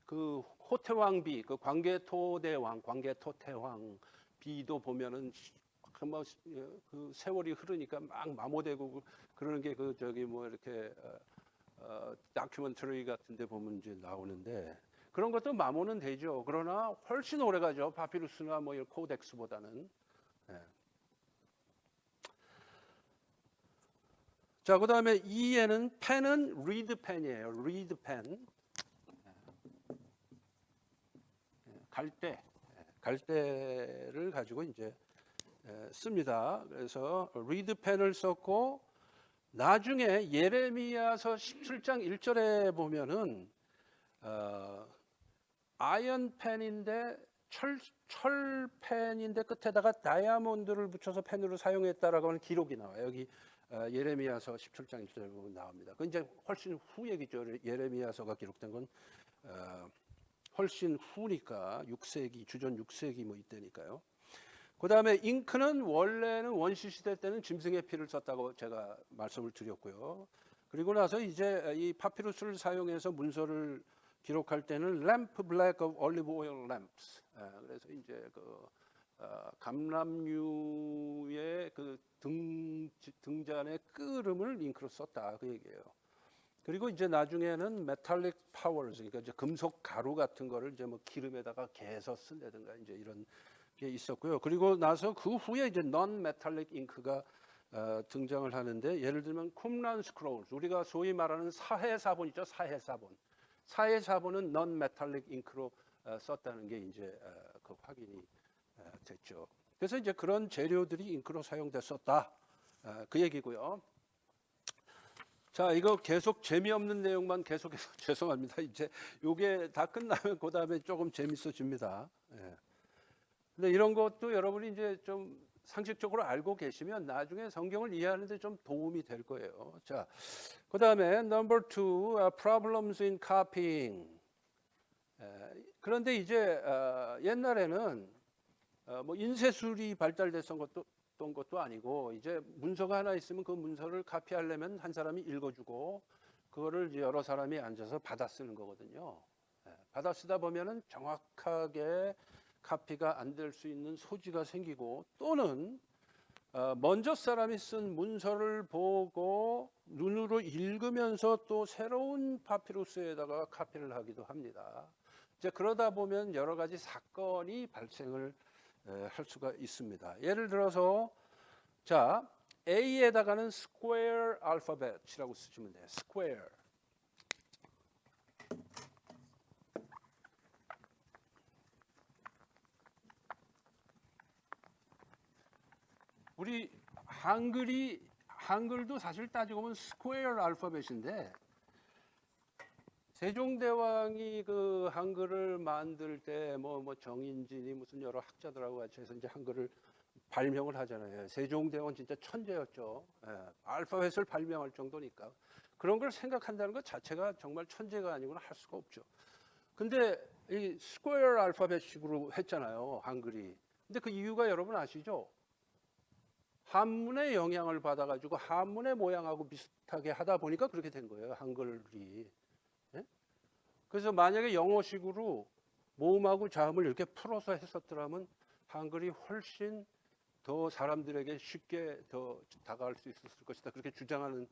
그 호태왕비, 그 광개토대왕, 광개토태왕 비도 보면은 그 세월이 흐르니까 막 마모되고 그러는 게 저기 뭐 이렇게 다큐멘터리 같은데 보면 이제 나오는데 그런 것도 마모는 되죠. 그러나 훨씬 오래 가죠. 파피루스나 뭐 코덱스보다는. 네. 자, 그다음에 E에는 펜은 리드 펜이에요. 리드 펜. 갈대를 가지고 이제 씁니다. 그래서 리드 펜을 썼고 나중에 예레미야서 17장 1절에 보면은 아이언 펜인데 철 펜인데 끝에다가 다이아몬드를 붙여서 펜으로 사용했다라고 하는 기록이 나와요. 여기 예레미야서 17장 1절에 보면 나옵니다. 그 이제 훨씬 후 얘기죠. 예레미야서가 기록된 건 훨씬 후니까 6세기 주전 6세기 뭐 이때니까요. 그다음에 잉크는 원래는 원시 시대 때는 짐승의 피를 썼다고 제가 말씀을 드렸고요. 그리고 나서 이제 이 파피루스를 사용해서 문서를 기록할 때는 램프 블랙 오브 올리브 오일 램프스. 그래서 이제 감람류의 그 등잔의 끓음을 잉크로 썼다 그 얘기예요. 그리고 이제 나중에는 메탈릭 파워즈, 그러니까 이제 금속 가루 같은 거를 이제 뭐 기름에다가 개서 쓴다든가 이제 이런 게 있었고요. 그리고 나서 그 후에 이제 non metallic 잉크가 등장을 하는데 예를 들면 쿰란 스크롤, 우리가 소위 말하는 사해사본 있죠, 사해사본. 사해사본은 non metallic 잉크로 썼다는 게 이제 확인이 됐죠. 그래서 이제 그런 재료들이 잉크로 사용됐었다 그 얘기고요. 자, 이거 계속 재미없는 내용만 계속해서 죄송합니다. 이제 요게 다 끝나면 그 다음에 조금 재밌어집니다. 예. 근데 이런 것도 여러분이 이제 좀 상식적으로 알고 계시면 나중에 성경을 이해하는데 좀 도움이 될 거예요. 자, 그 다음에 number 2, problems in copying. 그런데 이제 옛날에는 뭐 인쇄술이 발달됐던 것도 아니고 이제 문서가 하나 있으면 그 문서를 카피하려면 한 사람이 읽어주고 그거를 여러 사람이 앉아서 받아 쓰는 거거든요. 받아 쓰다 보면은 정확하게 카피가 안 될 수 있는 소지가 생기고 또는 먼저 사람이 쓴 문서를 보고 눈으로 읽으면서 또 새로운 파피루스에다가 카피를 하기도 합니다. 이제 그러다 보면 여러 가지 사건이 발생을 할 수가 있습니다. 예를 들어서 자 A에다가는 square alphabet이라고 쓰시면 돼요. square. 우리 한글도 사실 따지고 보면 스퀘어 알파벳인데 세종대왕이 그 한글을 만들 때 뭐 정인진이 무슨 여러 학자들하고 같이 해서 이제 한글을 발명을 하잖아요. 세종대왕은 진짜 천재였죠. 알파벳을 발명할 정도니까. 그런 걸 생각한다는 것 자체가 정말 천재가 아니고는 할 수가 없죠. 근데 이 스퀘어 알파벳식으로 했잖아요, 한글이. 근데 그 이유가 여러분 아시죠? 한문의 영향을 받아가지고 한문의 모양하고 비슷하게 하다 보니까 그렇게 된 거예요, 한글이. 예? 그래서 만약에 영어식으로 모음하고 자음을 이렇게 풀어서 했었더라면 한글이 훨씬 더 사람들에게 쉽게 더 다가갈 수 있었을 것이다. 그렇게 주장하는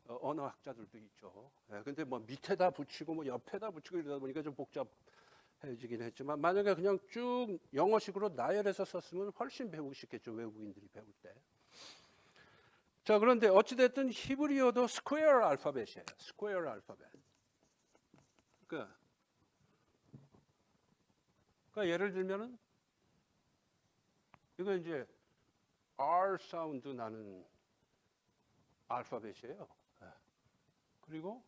언어학자들도 있죠. 근데 뭐 밑에다 붙이고 뭐 옆에다 붙이고 이러다 보니까 좀 복잡해지긴 했지만 만약에 그냥 쭉 영어식으로 나열해서 썼으면 훨씬 배우기 쉽겠죠. 외국인들이 배울 때. 자, 그런데 어찌됐든 히브리어도 스퀘어 알파벳이에요. 스퀘어 알파벳. 그러니까 예를 들면은 이거 이제 R 사운드 나는 알파벳이에요. 그리고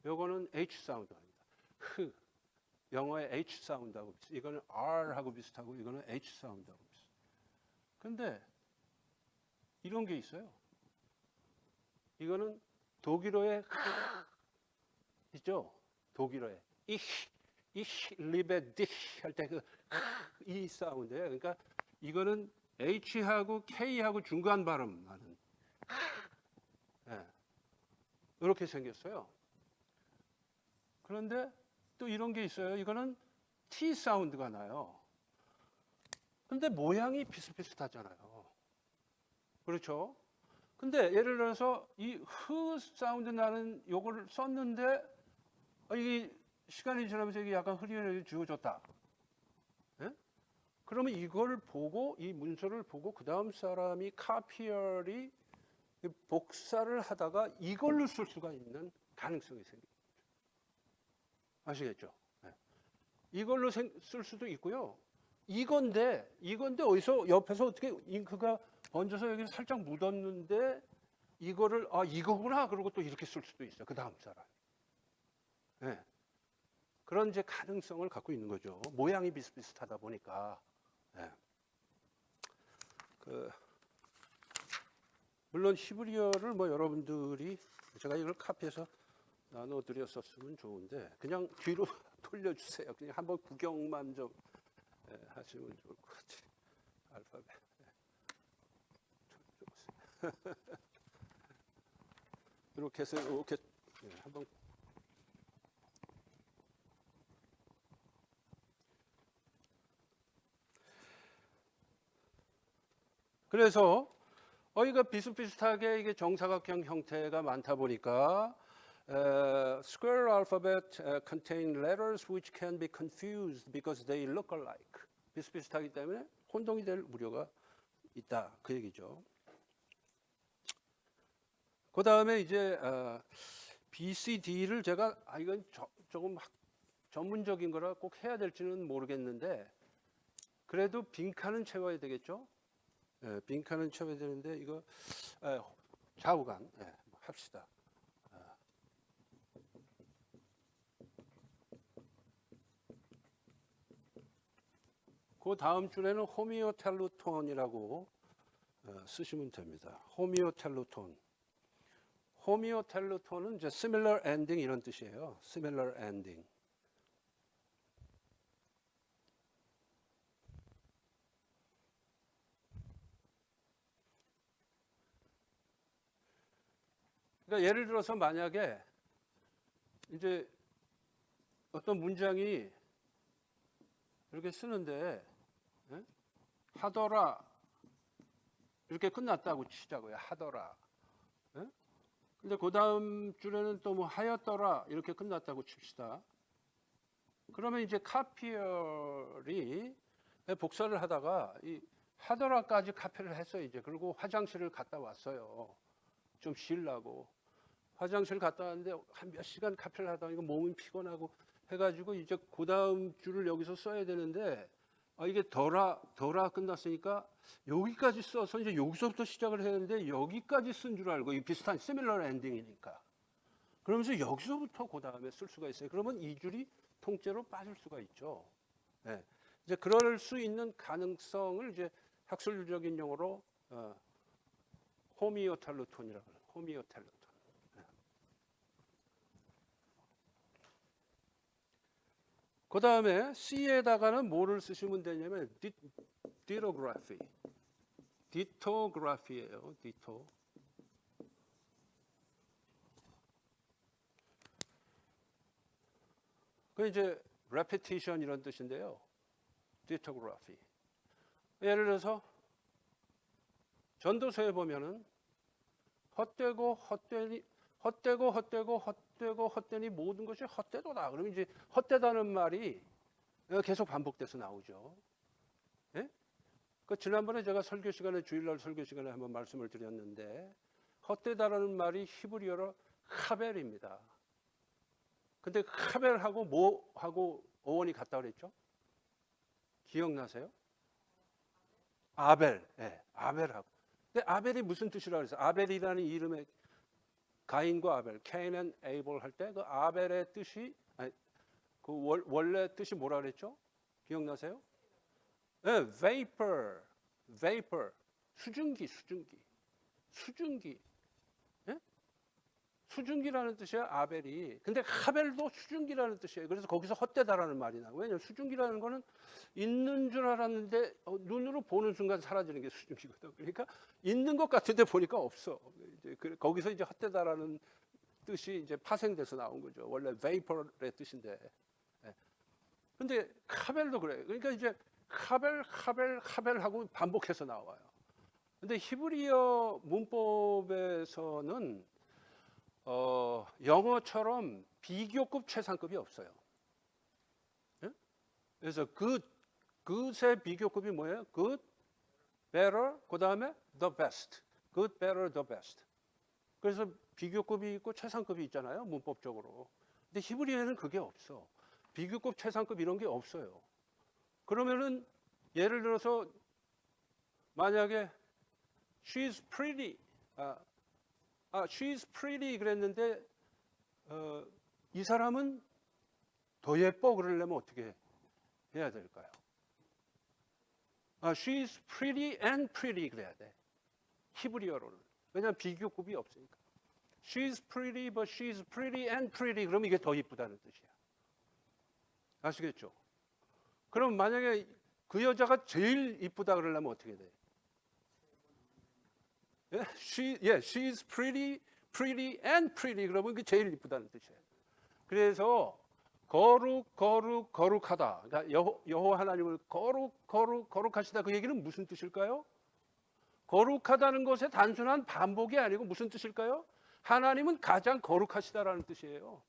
요거는 H 사운드입니다. 영어의 H 사운드하고 비슷해요. 이거는 R하고 비슷하고 이거는 H 사운드하고 비슷해요. 근데 이런 게 있어요. 이거는 독일어의 있죠? 독일어의 ich liebe dich 할 때 이 사운드예요. 그러니까 이거는 H하고 K하고 중간 발음 나는 이렇게 생겼어요. 그런데 또 이런 게 있어요. 이거는 T 사운드가 나요. 근데 모양이 비슷비슷하잖아요. 그렇죠? 근데 예를 들어서 이 사운드 나는 요걸 썼는데 이게 시간이 지나면서 이게 약간 흐리게 지워졌다. 예? 그러면 이걸 보고 이 문서를 보고 그 다음 사람이 카피어리 복사를 하다가 이걸로 쓸 수가 있는 가능성이 생깁니다. 아시겠죠? 네. 이걸로 쓸 수도 있고요. 이건데 어디서 옆에서 어떻게 잉크가 번져서 여기 살짝 묻었는데 이거를 이거구나 그러고 또 이렇게 쓸 수도 있어요. 그 다음 사람. 네. 그런 이제 가능성을 갖고 있는 거죠. 모양이 비슷비슷하다 보니까. 네. 물론 히브리어를 뭐 여러분들이 제가 이걸 카피해서 나눠드렸었으면 좋은데 그냥 뒤로 돌려주세요. 그냥 한번 구경만 좀 하시면 좋을 것 같아요. 알파벳. 이렇게 해서 이렇게 한번. 그래서 이거 비슷비슷하게 이게 정사각형 형태가 많다 보니까 square alphabet contain letters which can be confused because they look alike. 비슷비슷하기 때문에 혼동이 될 우려가 있다. 그 얘기죠. 그 다음에 이제 B, C, D를 제가 이건 조금 전문적인 거라 꼭 해야 될지는 모르겠는데 그래도 빈칸은 채워야 되겠죠. 빈칸은 채워야 되는데 이거 좌우간 합시다. 그 다음 줄에는 호미오텔루톤이라고 쓰시면 됩니다. 호미오텔루톤. 호미오텔루톤은 이제 similar ending 이런 뜻이에요. similar ending. 그러니까 예를 들어서 만약에 이제 어떤 문장이 이렇게 쓰는데 하더라 이렇게 끝났다고 치자고요. 하더라. 근데 그 다음 줄에는 또 뭐 하였더라 이렇게 끝났다고 칩시다. 그러면 이제 카피어리 복사를 하다가 이 하더라까지 카피를 했어요. 이제 그리고 화장실을 갔다 왔어요. 좀 쉬려고. 화장실 갔다 왔는데 한 몇 시간 카피를 하다가 이거 몸이 피곤하고 해가지고 이제 그 다음 줄을 여기서 써야 되는데 이게 더라 끝났으니까 여기까지 써서 이제 여기서부터 시작을 했는데 여기까지 쓴 줄 알고 이 비슷한 similar ending이니까 그러면서 여기서부터 그 다음에 쓸 수가 있어요. 그러면 이 줄이 통째로 빠질 수가 있죠. 네. 이제 그럴 수 있는 가능성을 이제 학술적인 용어로 호미오텔루톤이라고 해요. 호미오텔레톤. 그 다음에 C에다가는 뭐를 쓰시면 되냐면 디토그래피. 디토그래피예요. 디토. 그 이제 repetition 이런 뜻인데요. 디토그래피. 예를 들어서 전도서에 보면은 헛되고 헛되니 모든 것이 헛되도다. 그러면 이제 헛되다는 말이 계속 반복돼서 나오죠. 예? 그 지난번에 제가 설교 시간에 주일날 설교 시간에 한번 말씀을 드렸는데 헛되다라는 말이 히브리어로 카벨입니다. 근데 카벨하고 뭐하고 어원이 같다 그랬죠? 기억나세요? 아벨. 예, 아벨하고. 근데 아벨이 무슨 뜻이라고 그랬어요? 아벨이라는 이름의 가인과 아벨, 케인 앤 에이블 할 때 그 아벨의 뜻이 그 원래 뜻이 뭐라 그랬죠? 기억나세요? 네, vapor, 수증기. 예? 수증기라는 뜻이에요, 아벨이. 근데 하벨도 수증기라는 뜻이에요. 그래서 거기서 헛되다라는 말이 나와요. 왜냐하면 수증기라는 거는 있는 줄 알았는데 눈으로 보는 순간 사라지는 게 수증기거든. 그러니까 있는 것 같은데 보니까 없어. 이제 거기서 이제 헛되다라는 뜻이 이제 파생돼서 나온 거죠. 원래 vapor의 뜻인데. 근데 카벨도 그래요. 그러니까 이제 카벨하고 반복해서 나와요. 근데 히브리어 문법에서는 영어처럼 비교급 최상급이 없어요. 예? 그래서 그의 비교급이 뭐예요? good, better, 그 다음에 the best. good, better, the best. 그래서 비교급이 있고 최상급이 있잖아요, 문법적으로. 근데 히브리어에는 그게 없어. 비교급, 최상급 이런 게 없어요. 그러면은 예를 들어서 만약에 she's pretty, she's pretty 그랬는데 이 사람은 더 예뻐 그러려면 어떻게 해야 될까요? she's pretty and pretty 그래야 돼. 히브리어로는. 왜냐하면 비교급이 없으니까. she's pretty but she's pretty and pretty 그러면 이게 더 이쁘다는 뜻이야. 아시겠죠? 그럼 만약에 그 여자가 제일 이쁘다 그러려면 어떻게 돼? she's pretty and pretty 그러면 그게 제일 이쁘다는 뜻이에요. 그래서 거룩하다. 그러니까 여호와 하나님을 거룩하시다. 그 얘기는 무슨 뜻일까요? 거룩하다는 것의 단순한 반복이 아니고 무슨 뜻일까요? 하나님은 가장 거룩하시다라는 뜻이에요.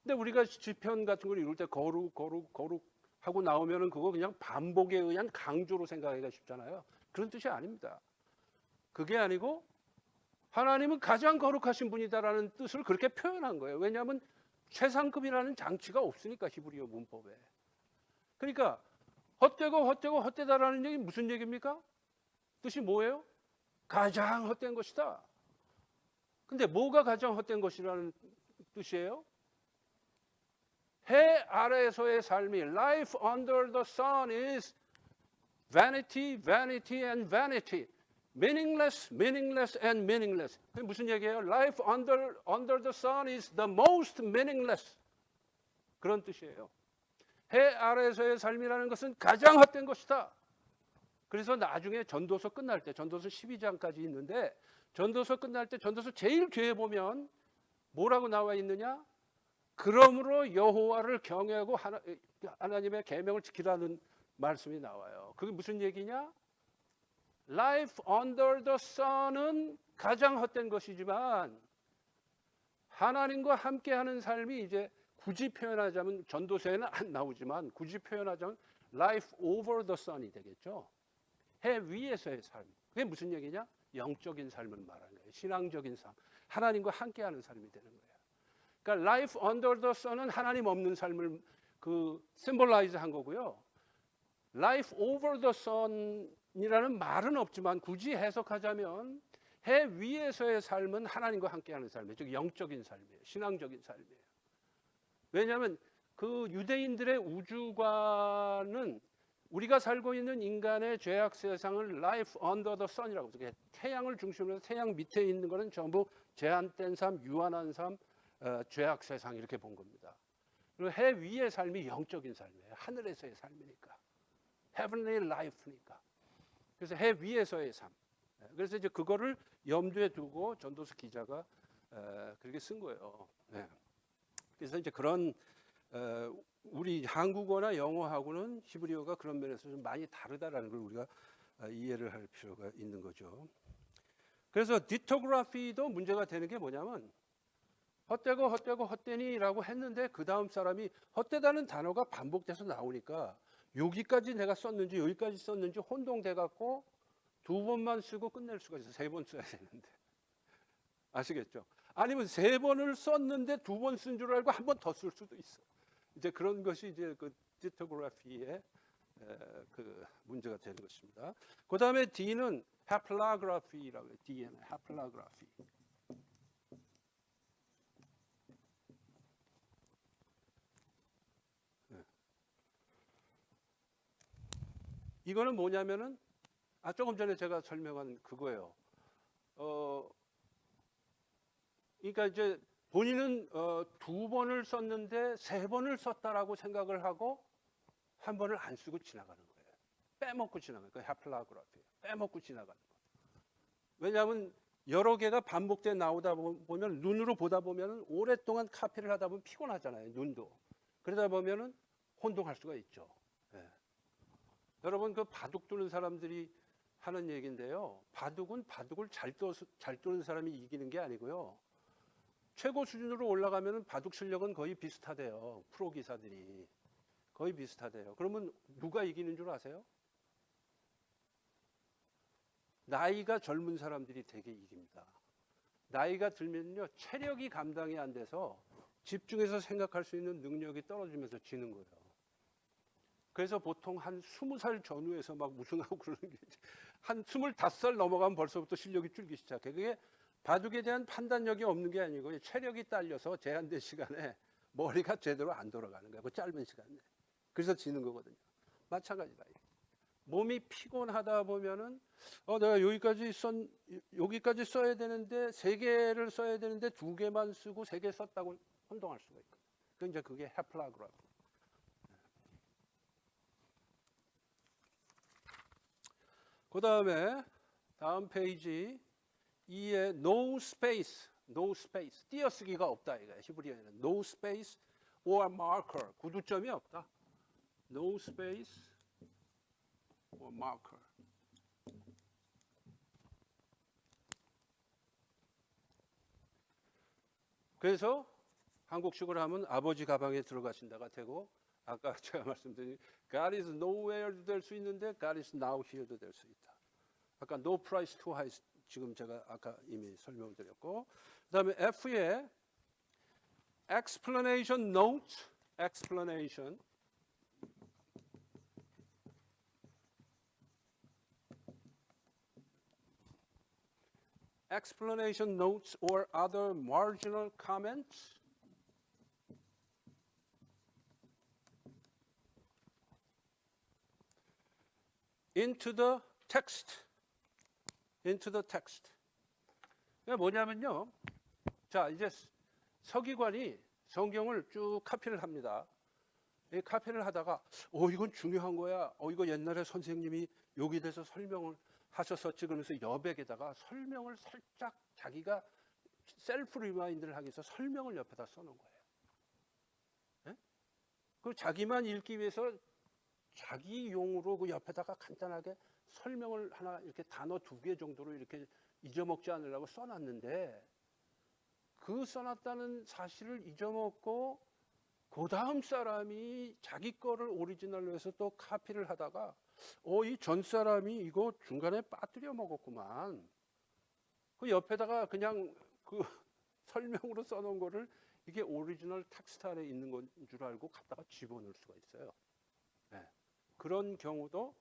근데 우리가 시편 같은 걸 읽을 때 거룩 하고 나오면은 그거 그냥 반복에 의한 강조로 생각하기가 쉽잖아요. 그런 뜻이 아닙니다. 그게 아니고 하나님은 가장 거룩하신 분이다라는 뜻을 그렇게 표현한 거예요. 왜냐하면 최상급이라는 장치가 없으니까 히브리어 문법에. 그러니까 헛되다라는 얘기 무슨 얘기입니까? 뜻이 뭐예요? 가장 헛된 것이다. 근데 뭐가 가장 헛된 것이라는 뜻이에요? 해 아래에서의 삶이 life under the sun is vanity and vanity. meaningless and meaningless. 그게 무슨 얘기예요? life under the sun is the most meaningless. 그런 뜻이에요. 해 아래에서의 삶이라는 것은 가장 헛된 것이다. 그래서 나중에 전도서 끝날 때 전도서 12장까지 있는데 전도서 끝날 때 전도서 제일 뒤에 보면 뭐라고 나와 있느냐? 그러므로 여호와를 경외하고 하나님의 계명을 지키라는 말씀이 나와요. 그게 무슨 얘기냐? Life under the sun은 가장 헛된 것이지만 하나님과 함께하는 삶이 이제 굳이 표현하자면 전도서에는 안 나오지만 굳이 표현하자면 Life over the sun이 되겠죠. 해 위에서의 삶. 그게 무슨 얘기냐? 영적인 삶을 말하는 거예요. 신앙적인 삶. 하나님과 함께하는 삶이 되는 거예요. 그러니까 life under the sun은 하나님 없는 삶을 심볼라이즈 한 거고요. life over the sun이라는 말은 없지만 굳이 해석하자면 해 위에서의 삶은 하나님과 함께하는 삶이에요. 즉 영적인 삶이에요. 신앙적인 삶이에요. 왜냐하면 그 유대인들의 우주관은 우리가 살고 있는 인간의 죄악 세상을 life under the sun이라고 해요. 태양을 중심으로 해서 태양 밑에 있는 거는 전부 제한된 삶, 유한한 삶, 죄악 세상 이렇게 본 겁니다. 그리고 해 위의 삶이 영적인 삶이에요. 하늘에서의 삶이니까. heavenly life니까. 그래서 해 위에서의 삶. 그래서 이제 그거를 염두에 두고 전도서 기자가 그렇게 쓴 거예요. 네. 그래서 이제 그런 우리 한국어나 영어하고는 히브리어가 그런 면에서 좀 많이 다르다라는 걸 우리가 이해를 할 필요가 있는 거죠. 그래서 디토그라피도 문제가 되는 게 뭐냐면 헛되고 헛되고 헛되니라고 했는데 그 다음 사람이 헛되다는 단어가 반복돼서 나오니까 여기까지 내가 썼는지 여기까지 썼는지 혼동돼 갖고 두 번만 쓰고 끝낼 수가 있어요. 세 번 써야 되는데. 아시겠죠? 아니면 세 번을 썼는데 두 번 쓴 줄 알고 한 번 더 쓸 수도 있어. 이제 그런 것이 이제 그 디토그래피의 그 문제가 되는 것입니다. 그 다음에 D는 하플라그래피라고 해요. D는 하플라그래피. 이거는 뭐냐면은 조금 전에 제가 설명한 그거예요. 그러니까 이제 본인은 두 번을 썼는데 세 번을 썼다라고 생각을 하고 한 번을 안 쓰고 지나가는 거예요. 빼먹고 지나가는 거예요. 하플라그래피. 빼먹고 지나가는 거예요. 왜냐하면 여러 개가 반복돼 나오다 보면 눈으로 보다 보면 오랫동안 카피를 하다 보면 피곤하잖아요. 눈도. 그러다 보면은 혼동할 수가 있죠. 네. 여러분 그 바둑 두는 사람들이 하는 얘기인데요. 바둑은 바둑을 잘 두는 사람이 이기는 게 아니고요. 최고 수준으로 올라가면 바둑 실력은 거의 비슷하대요. 프로 기사들이. 거의 비슷하대요. 그러면 누가 이기는 줄 아세요? 나이가 젊은 사람들이 되게 이깁니다. 나이가 들면요. 체력이 감당이 안 돼서 집중해서 생각할 수 있는 능력이 떨어지면서 지는 거예요. 그래서 보통 한 20살 전후에서 막 우승하고 그러는 게 한 25살 넘어가면 벌써부터 실력이 줄기 시작해. 그게 바둑에 대한 판단력이 없는 게 아니고 체력이 딸려서 제한된 시간에 머리가 제대로 안 돌아가는 거야. 그 짧은 시간에. 그래서 지는 거거든요. 마찬가지다. 몸이 피곤하다 보면은 내가 여기까지 써야 되는데 3개를 써야 되는데 2개만 쓰고 3개 썼다고 혼동할 수가 있거든요. 그게 하플라그래피. 그 다음에 다음 페이지 2에 no space, no space, 띄어쓰기가 없다 이거야. 히브리어에는 no space or marker, 구두점이 없다. no space or marker. 그래서 한국식으로 하면 아버지 가방에 들어가신다가 되고 아까 제가 말씀드린 God is nowhere도 될 수 있는데 God is now here도 될 수 있다. 아까 no price too high 지금 제가 아까 이미 설명을 드렸고 그다음에 F에 explanation note, explanation explanation notes or other marginal comments into the text. into the text. 그게 뭐냐면요. 자, 이제 서기관이 성경을 쭉 카피를 합니다. 이 카피를 하다가 이건 중요한 거야. 이거 옛날에 선생님이 여기 대해서 설명을 하셨었지. 그러면서 여백에다가 설명을 살짝 자기가 셀프 리마인드를 하기 위해서 설명을 옆에다 써놓은 거예요. 네? 그 자기만 읽기 위해서 자기 용으로 그 옆에다가 간단하게 설명을 하나 이렇게 단어 2개 정도로 이렇게 잊어먹지 않으려고 써놨는데 그 써놨다는 사실을 잊어먹고 그 다음 사람이 자기 거를 오리지널로 해서 또 카피를 하다가 이 전 사람이 이거 중간에 빠뜨려 먹었구만. 그 옆에다가 그냥 그 설명으로 써놓은 거를 이게 오리지널 텍스트 안에 있는 건 줄 알고 갖다가 집어넣을 수가 있어요. 네. 그런 경우도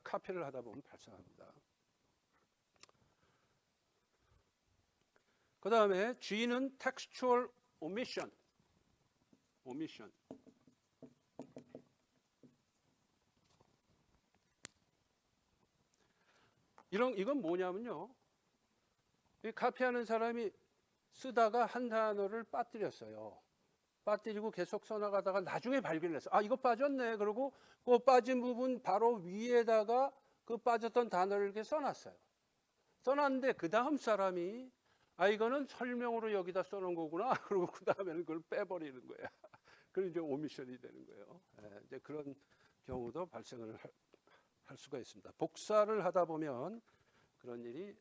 카피를 하다 보면 발생합니다. 그 다음에 G는 textual omission. 이건 뭐냐면요. 이 카피하는 사람이 쓰다가 한 단어를 빠뜨렸어요. 빠뜨리고 계속 써나가다가 나중에 발견했어. 아, 이거 빠졌네. 그러고 그 빠진 부분 바로 위에다가 그 빠졌던 단어를 이렇게 써놨어요. 써놨는데 그 다음 사람이 아, 이거는 설명으로 여기다 써놓은 거구나. 그러고 그 다음에는 그걸 빼버리는 거야. 그럼 이제 오미션이 되는 거예요. 이제 그런 경우도 발생을 할 수가 있습니다. 복사를 하다 보면 그런 일이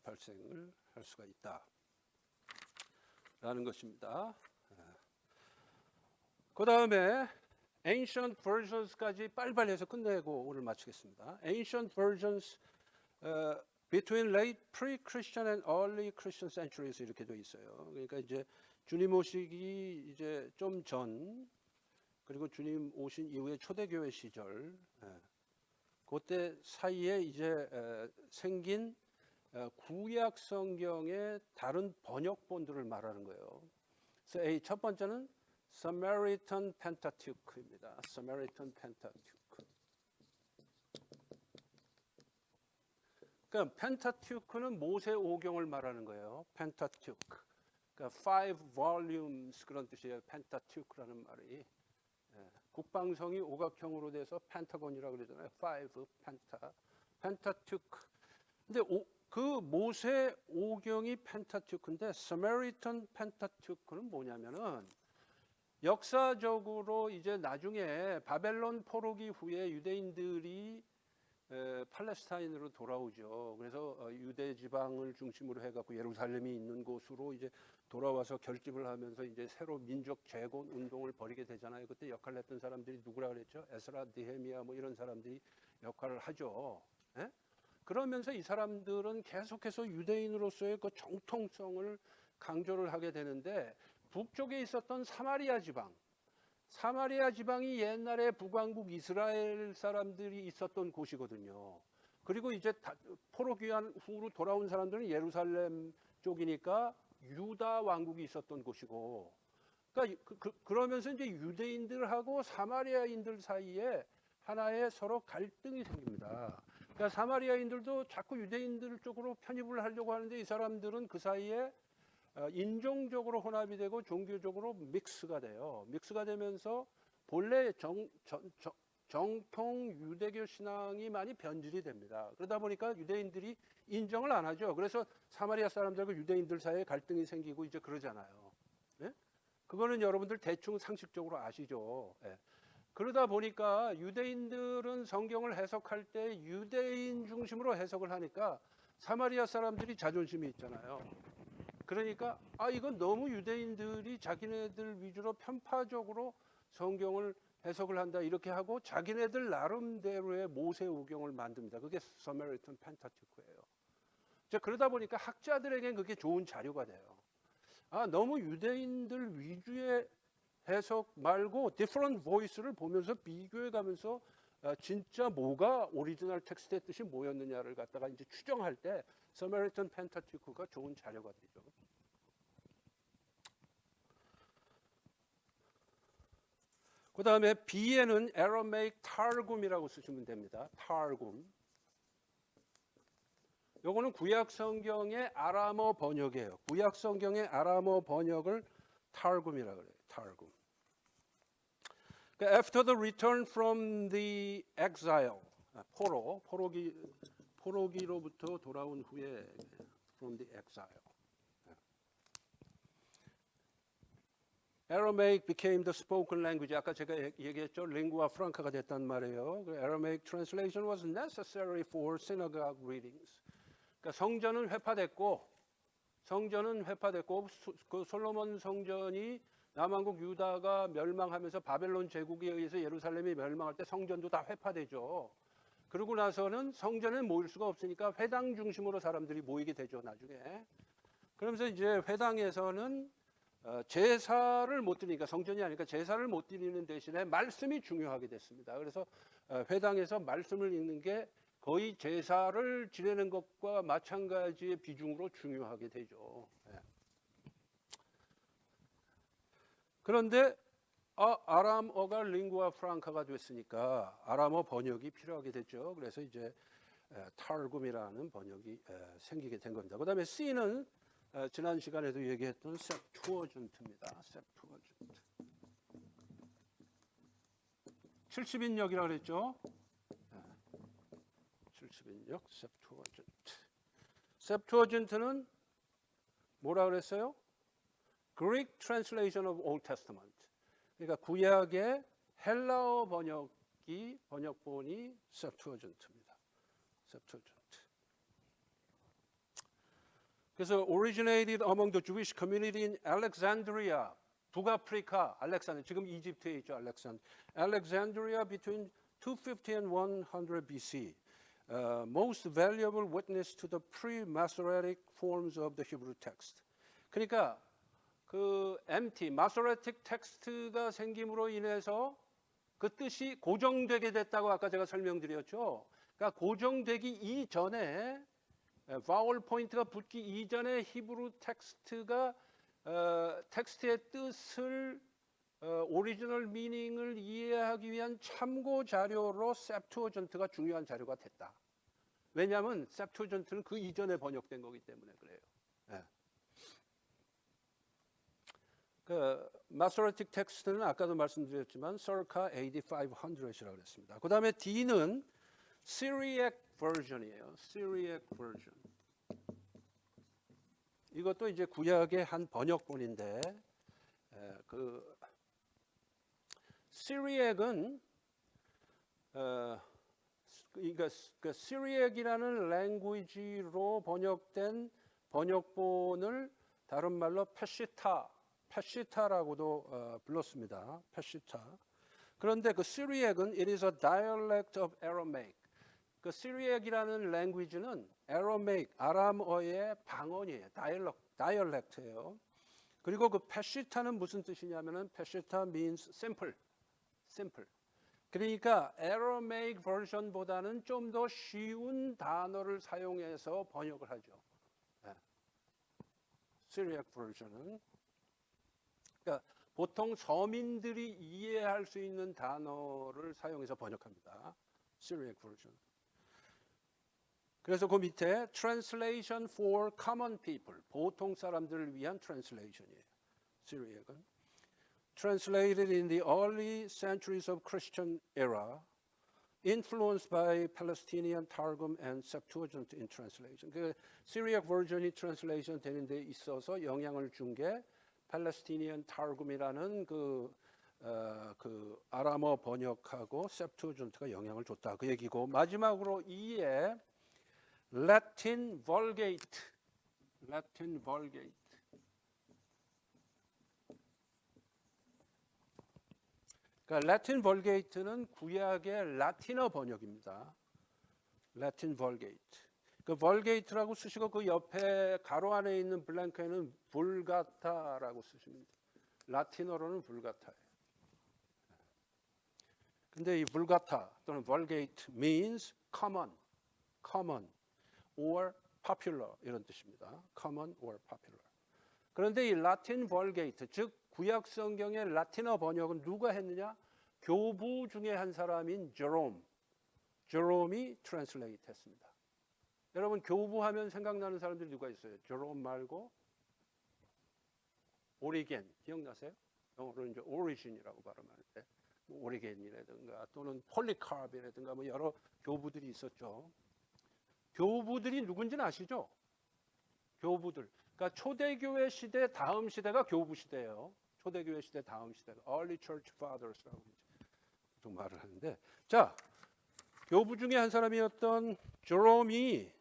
발생을 할 수가 있다라는 것입니다. 그 다음에 ancient versions까지 빨리빨리 해서 끝내고 오늘 마치겠습니다. ancient versions between late pre-Christian and early Christian centuries 이렇게 돼 있어요. 그러니까 이제 주님 오시기 이제 좀 전 그리고 주님 오신 이후에 초대교회 시절 그때 사이에 이제 생긴 구약 성경의 다른 번역본들을 말하는 거예요. 그래서 첫 번째는 Samaritan Pentateuch입니다. Samaritan Pentateuch. 그러니까 펜타튜크는 모세 오경을 말하는 거예요. Pentateuch. 그러니까 five volumes 그런 뜻이에요. 펜타튜크라는 말이. 국방성이 오각형으로 돼서 펜타곤이라고 그러잖아요. five 펜타튜크. 근데 그 모세 오경이 펜타튜크인데 Samaritan Pentateuch는 뭐냐면은 역사적으로 이제 나중에 바벨론 포로기 후에 유대인들이 팔레스타인으로 돌아오죠. 그래서 유대 지방을 중심으로 해갖고 예루살렘이 있는 곳으로 이제 돌아와서 결집을 하면서 이제 새로 민족 재건 운동을 벌이게 되잖아요. 그때 역할을 했던 사람들이 누구라 그랬죠? 에스라, 느헤미야 뭐 이런 사람들이 역할을 하죠. 예? 그러면서 이 사람들은 계속해서 유대인으로서의 그 정통성을 강조를 하게 되는데 북쪽에 있었던 사마리아 지방이 옛날에 북왕국 이스라엘 사람들이 있었던 곳이거든요. 그리고 이제 포로 귀환 후로 돌아온 사람들은 예루살렘 쪽이니까 유다 왕국이 있었던 곳이고, 그러니까 그러면서 이제 유대인들하고 사마리아인들 사이에 하나의 서로 갈등이 생깁니다. 그러니까 사마리아인들도 자꾸 유대인들 쪽으로 편입을 하려고 하는데 이 사람들은 그 사이에 인종적으로 혼합이 되고 종교적으로 믹스가 돼요. 믹스가 되면서 본래 정통 유대교 신앙이 많이 변질이 됩니다. 그러다 보니까 유대인들이 인정을 안 하죠. 그래서 사마리아 사람들과 유대인들 사이에 갈등이 생기고 이제 그러잖아요. 네? 그거는 여러분들 대충 상식적으로 아시죠. 네. 그러다 보니까 유대인들은 성경을 해석할 때 유대인 중심으로 해석을 하니까 사마리아 사람들이 자존심이 있잖아요. 그러니까 이건 너무 유대인들이 자기네들 위주로 편파적으로 성경을 해석을 한다 이렇게 하고 자기네들 나름대로의 모세오경을 만듭니다. 그게 Samaritan Pentateuch예요. 그러다 보니까 학자들에겐 그게 좋은 자료가 돼요. 너무 유대인들 위주의 해석 말고 different voice를 보면서 비교해 가면서 진짜 뭐가 오리지널 텍스트의 뜻이 뭐였느냐를 갖다가 이제 추정할 때 Samaritan Pentateuch가 좋은 자료가 되죠. 그 다음에 B에는 Aramaic Targum이라고 쓰시면 됩니다. Targum. 요거는 구약 성경의 아람어 번역이에요. 구약 성경의 아람어 번역을 Targum이라고 그래요. Targum. After the return from the exile, 포로기로부터 돌아온 후에 from the exile. Aramaic became the spoken language. 아까 제가 얘기했죠. 링구아 프랑카가 됐단 말이에요. Aramaic translation was necessary for synagogue readings. 그러니까 성전은 회파됐고 그 솔로몬 성전이 남왕국 유다가 멸망하면서 바벨론 제국에 의해서 예루살렘이 멸망할 때 성전도 다 회파되죠. 그러고 나서는 성전에 모일 수가 없으니까 회당 중심으로 사람들이 모이게 되죠, 나중에. 그러면서 이제 회당에서는 제사를 못 드리니까 성전이 아니니까 제사를 못 드리는 대신에 말씀이 중요하게 됐습니다. 그래서 회당에서 말씀을 읽는 게 거의 제사를 지내는 것과 마찬가지의 비중으로 중요하게 되죠. 그런데 아람어가 링구아 프랑카가 됐으니까 아람어 번역이 필요하게 됐죠. 그래서 이제 타르굼이라는 번역이 생기게 된 겁니다. 그다음에 C는 지난 시간에도 얘기했던 septuagint입니다. septuagint. 70인역이라고 그랬죠? 70인역 septuagint. septuagint는 뭐라 그랬어요? Greek translation of Old Testament. 그러니까 구약의 헬라어 번역본이 septuagint입니다. septuagint. 그래서 originated among the Jewish community in Alexandria, 북아프리카, 알렉산드리아, 지금 이집트에 있죠, Alexandria between 250 and 100 BC. Most valuable witness to the pre-Masoretic forms of the Hebrew text. 그러니까 그 MT, Masoretic 텍스트가 생김으로 인해서 그 뜻이 고정되게 됐다고 아까 제가 설명드렸죠. 그러니까 고정되기 이전에 바울 포인트가 붙기 이전에 히브리 텍스트가 텍스트의 뜻을 오리지널 미닝을 이해하기 위한 참고 자료로 septuagint가 중요한 자료가 됐다. 왜냐하면 septuagint는 그 이전에 번역된 거기 때문에 그래요. 네. 그 Masoretic 텍스트는 아까도 말씀드렸지만 circa AD 500이라고 그랬습니다. 그 다음에 D는 Syriac version이에요. Syriac version. 이것도 이제 구약의 한 번역본인데, 그 Syriac은 그러니까 그 Syriac이라는 랭귀지로 번역된 번역본을 다른 말로 페시타라고도 불렀습니다. 페시타. 그런데 그 Syriac은 it is a dialect of Aramaic. 그 Syriac이라는 랭귀지는 Aramaic, 아람어의 방언이에요. 다이얼렉트예요. 그리고 그 페시타는 무슨 뜻이냐면은 페시타 means simple. 그러니까 Aramaic 버전보다는 좀 더 쉬운 단어를 사용해서 번역을 하죠. 네. Syriac 버전은 그러니까 보통 서민들이 이해할 수 있는 단어를 사용해서 번역합니다. Syriac version. 그래서 그 밑에 translation for common people, 보통 사람들을 위한 translation이에요. Syriac은 translated in the early centuries of Christian era, influenced by Palestinian Targum and Septuagint in translation. 그 Syriac version이 translation 되는 데 있어서 영향을 준 게 팔레스티니안 타르굼이라는 그 아람어 번역하고 Septuagint가 영향을 줬다 그 얘기고, 마지막으로 E에 Latin Vulgate. 그러니까 Latin Vulgate는 구약의 라틴어 번역입니다. Latin Vulgate. 그 Vulgate라고 쓰시고 그 옆에 가로 안에 있는 블랭크에는 Vulgata라고 쓰시면 돼요. 라틴어로는 Vulgata예요. 근데 이 Vulgata 또는 Vulgate means common or popular 이런 뜻입니다. common or popular. 그런데 이 Latin Vulgate, 즉 구약 성경의 라틴어 번역은 누가 했느냐? 교부 중에 한 사람인 제롬이 translate 했습니다. 여러분 교부하면 생각나는 사람들이 누가 있어요? 제롬 말고 오리겐 기억나세요? 영어로 이제 오리진이라고 발음하는데 오리겐이라든가 또는 폴리카르프라든가 뭐 여러 교부들이 있었죠. 교부들이 누군지는 아시죠? 교부들. 그러니까 초대교회 시대 다음 시대가 교부 시대예요. 초대교회 시대 다음 시대가 Early Church Fathers라고 좀 말을 하는데, 자 교부 중에 한 사람이었던 제롬이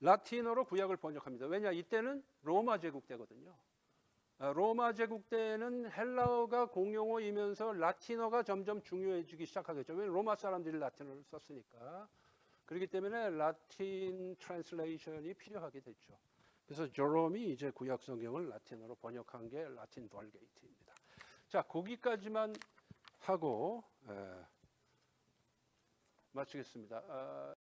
라틴어로 구약을 번역합니다. 왜냐? 이때는 로마 제국 때거든요. 로마 제국 때는 헬라어가 공용어이면서 라틴어가 점점 중요해지기 시작하겠죠. 왜냐면 로마 사람들이 라틴어를 썼으니까. 그렇기 때문에 라틴 트랜슬레이션이 필요하게 됐죠. 그래서 제롬이 이제 구약 성경을 라틴어로 번역한 게 라틴 벌게이트입니다. 자, 거기까지만 하고 마치겠습니다.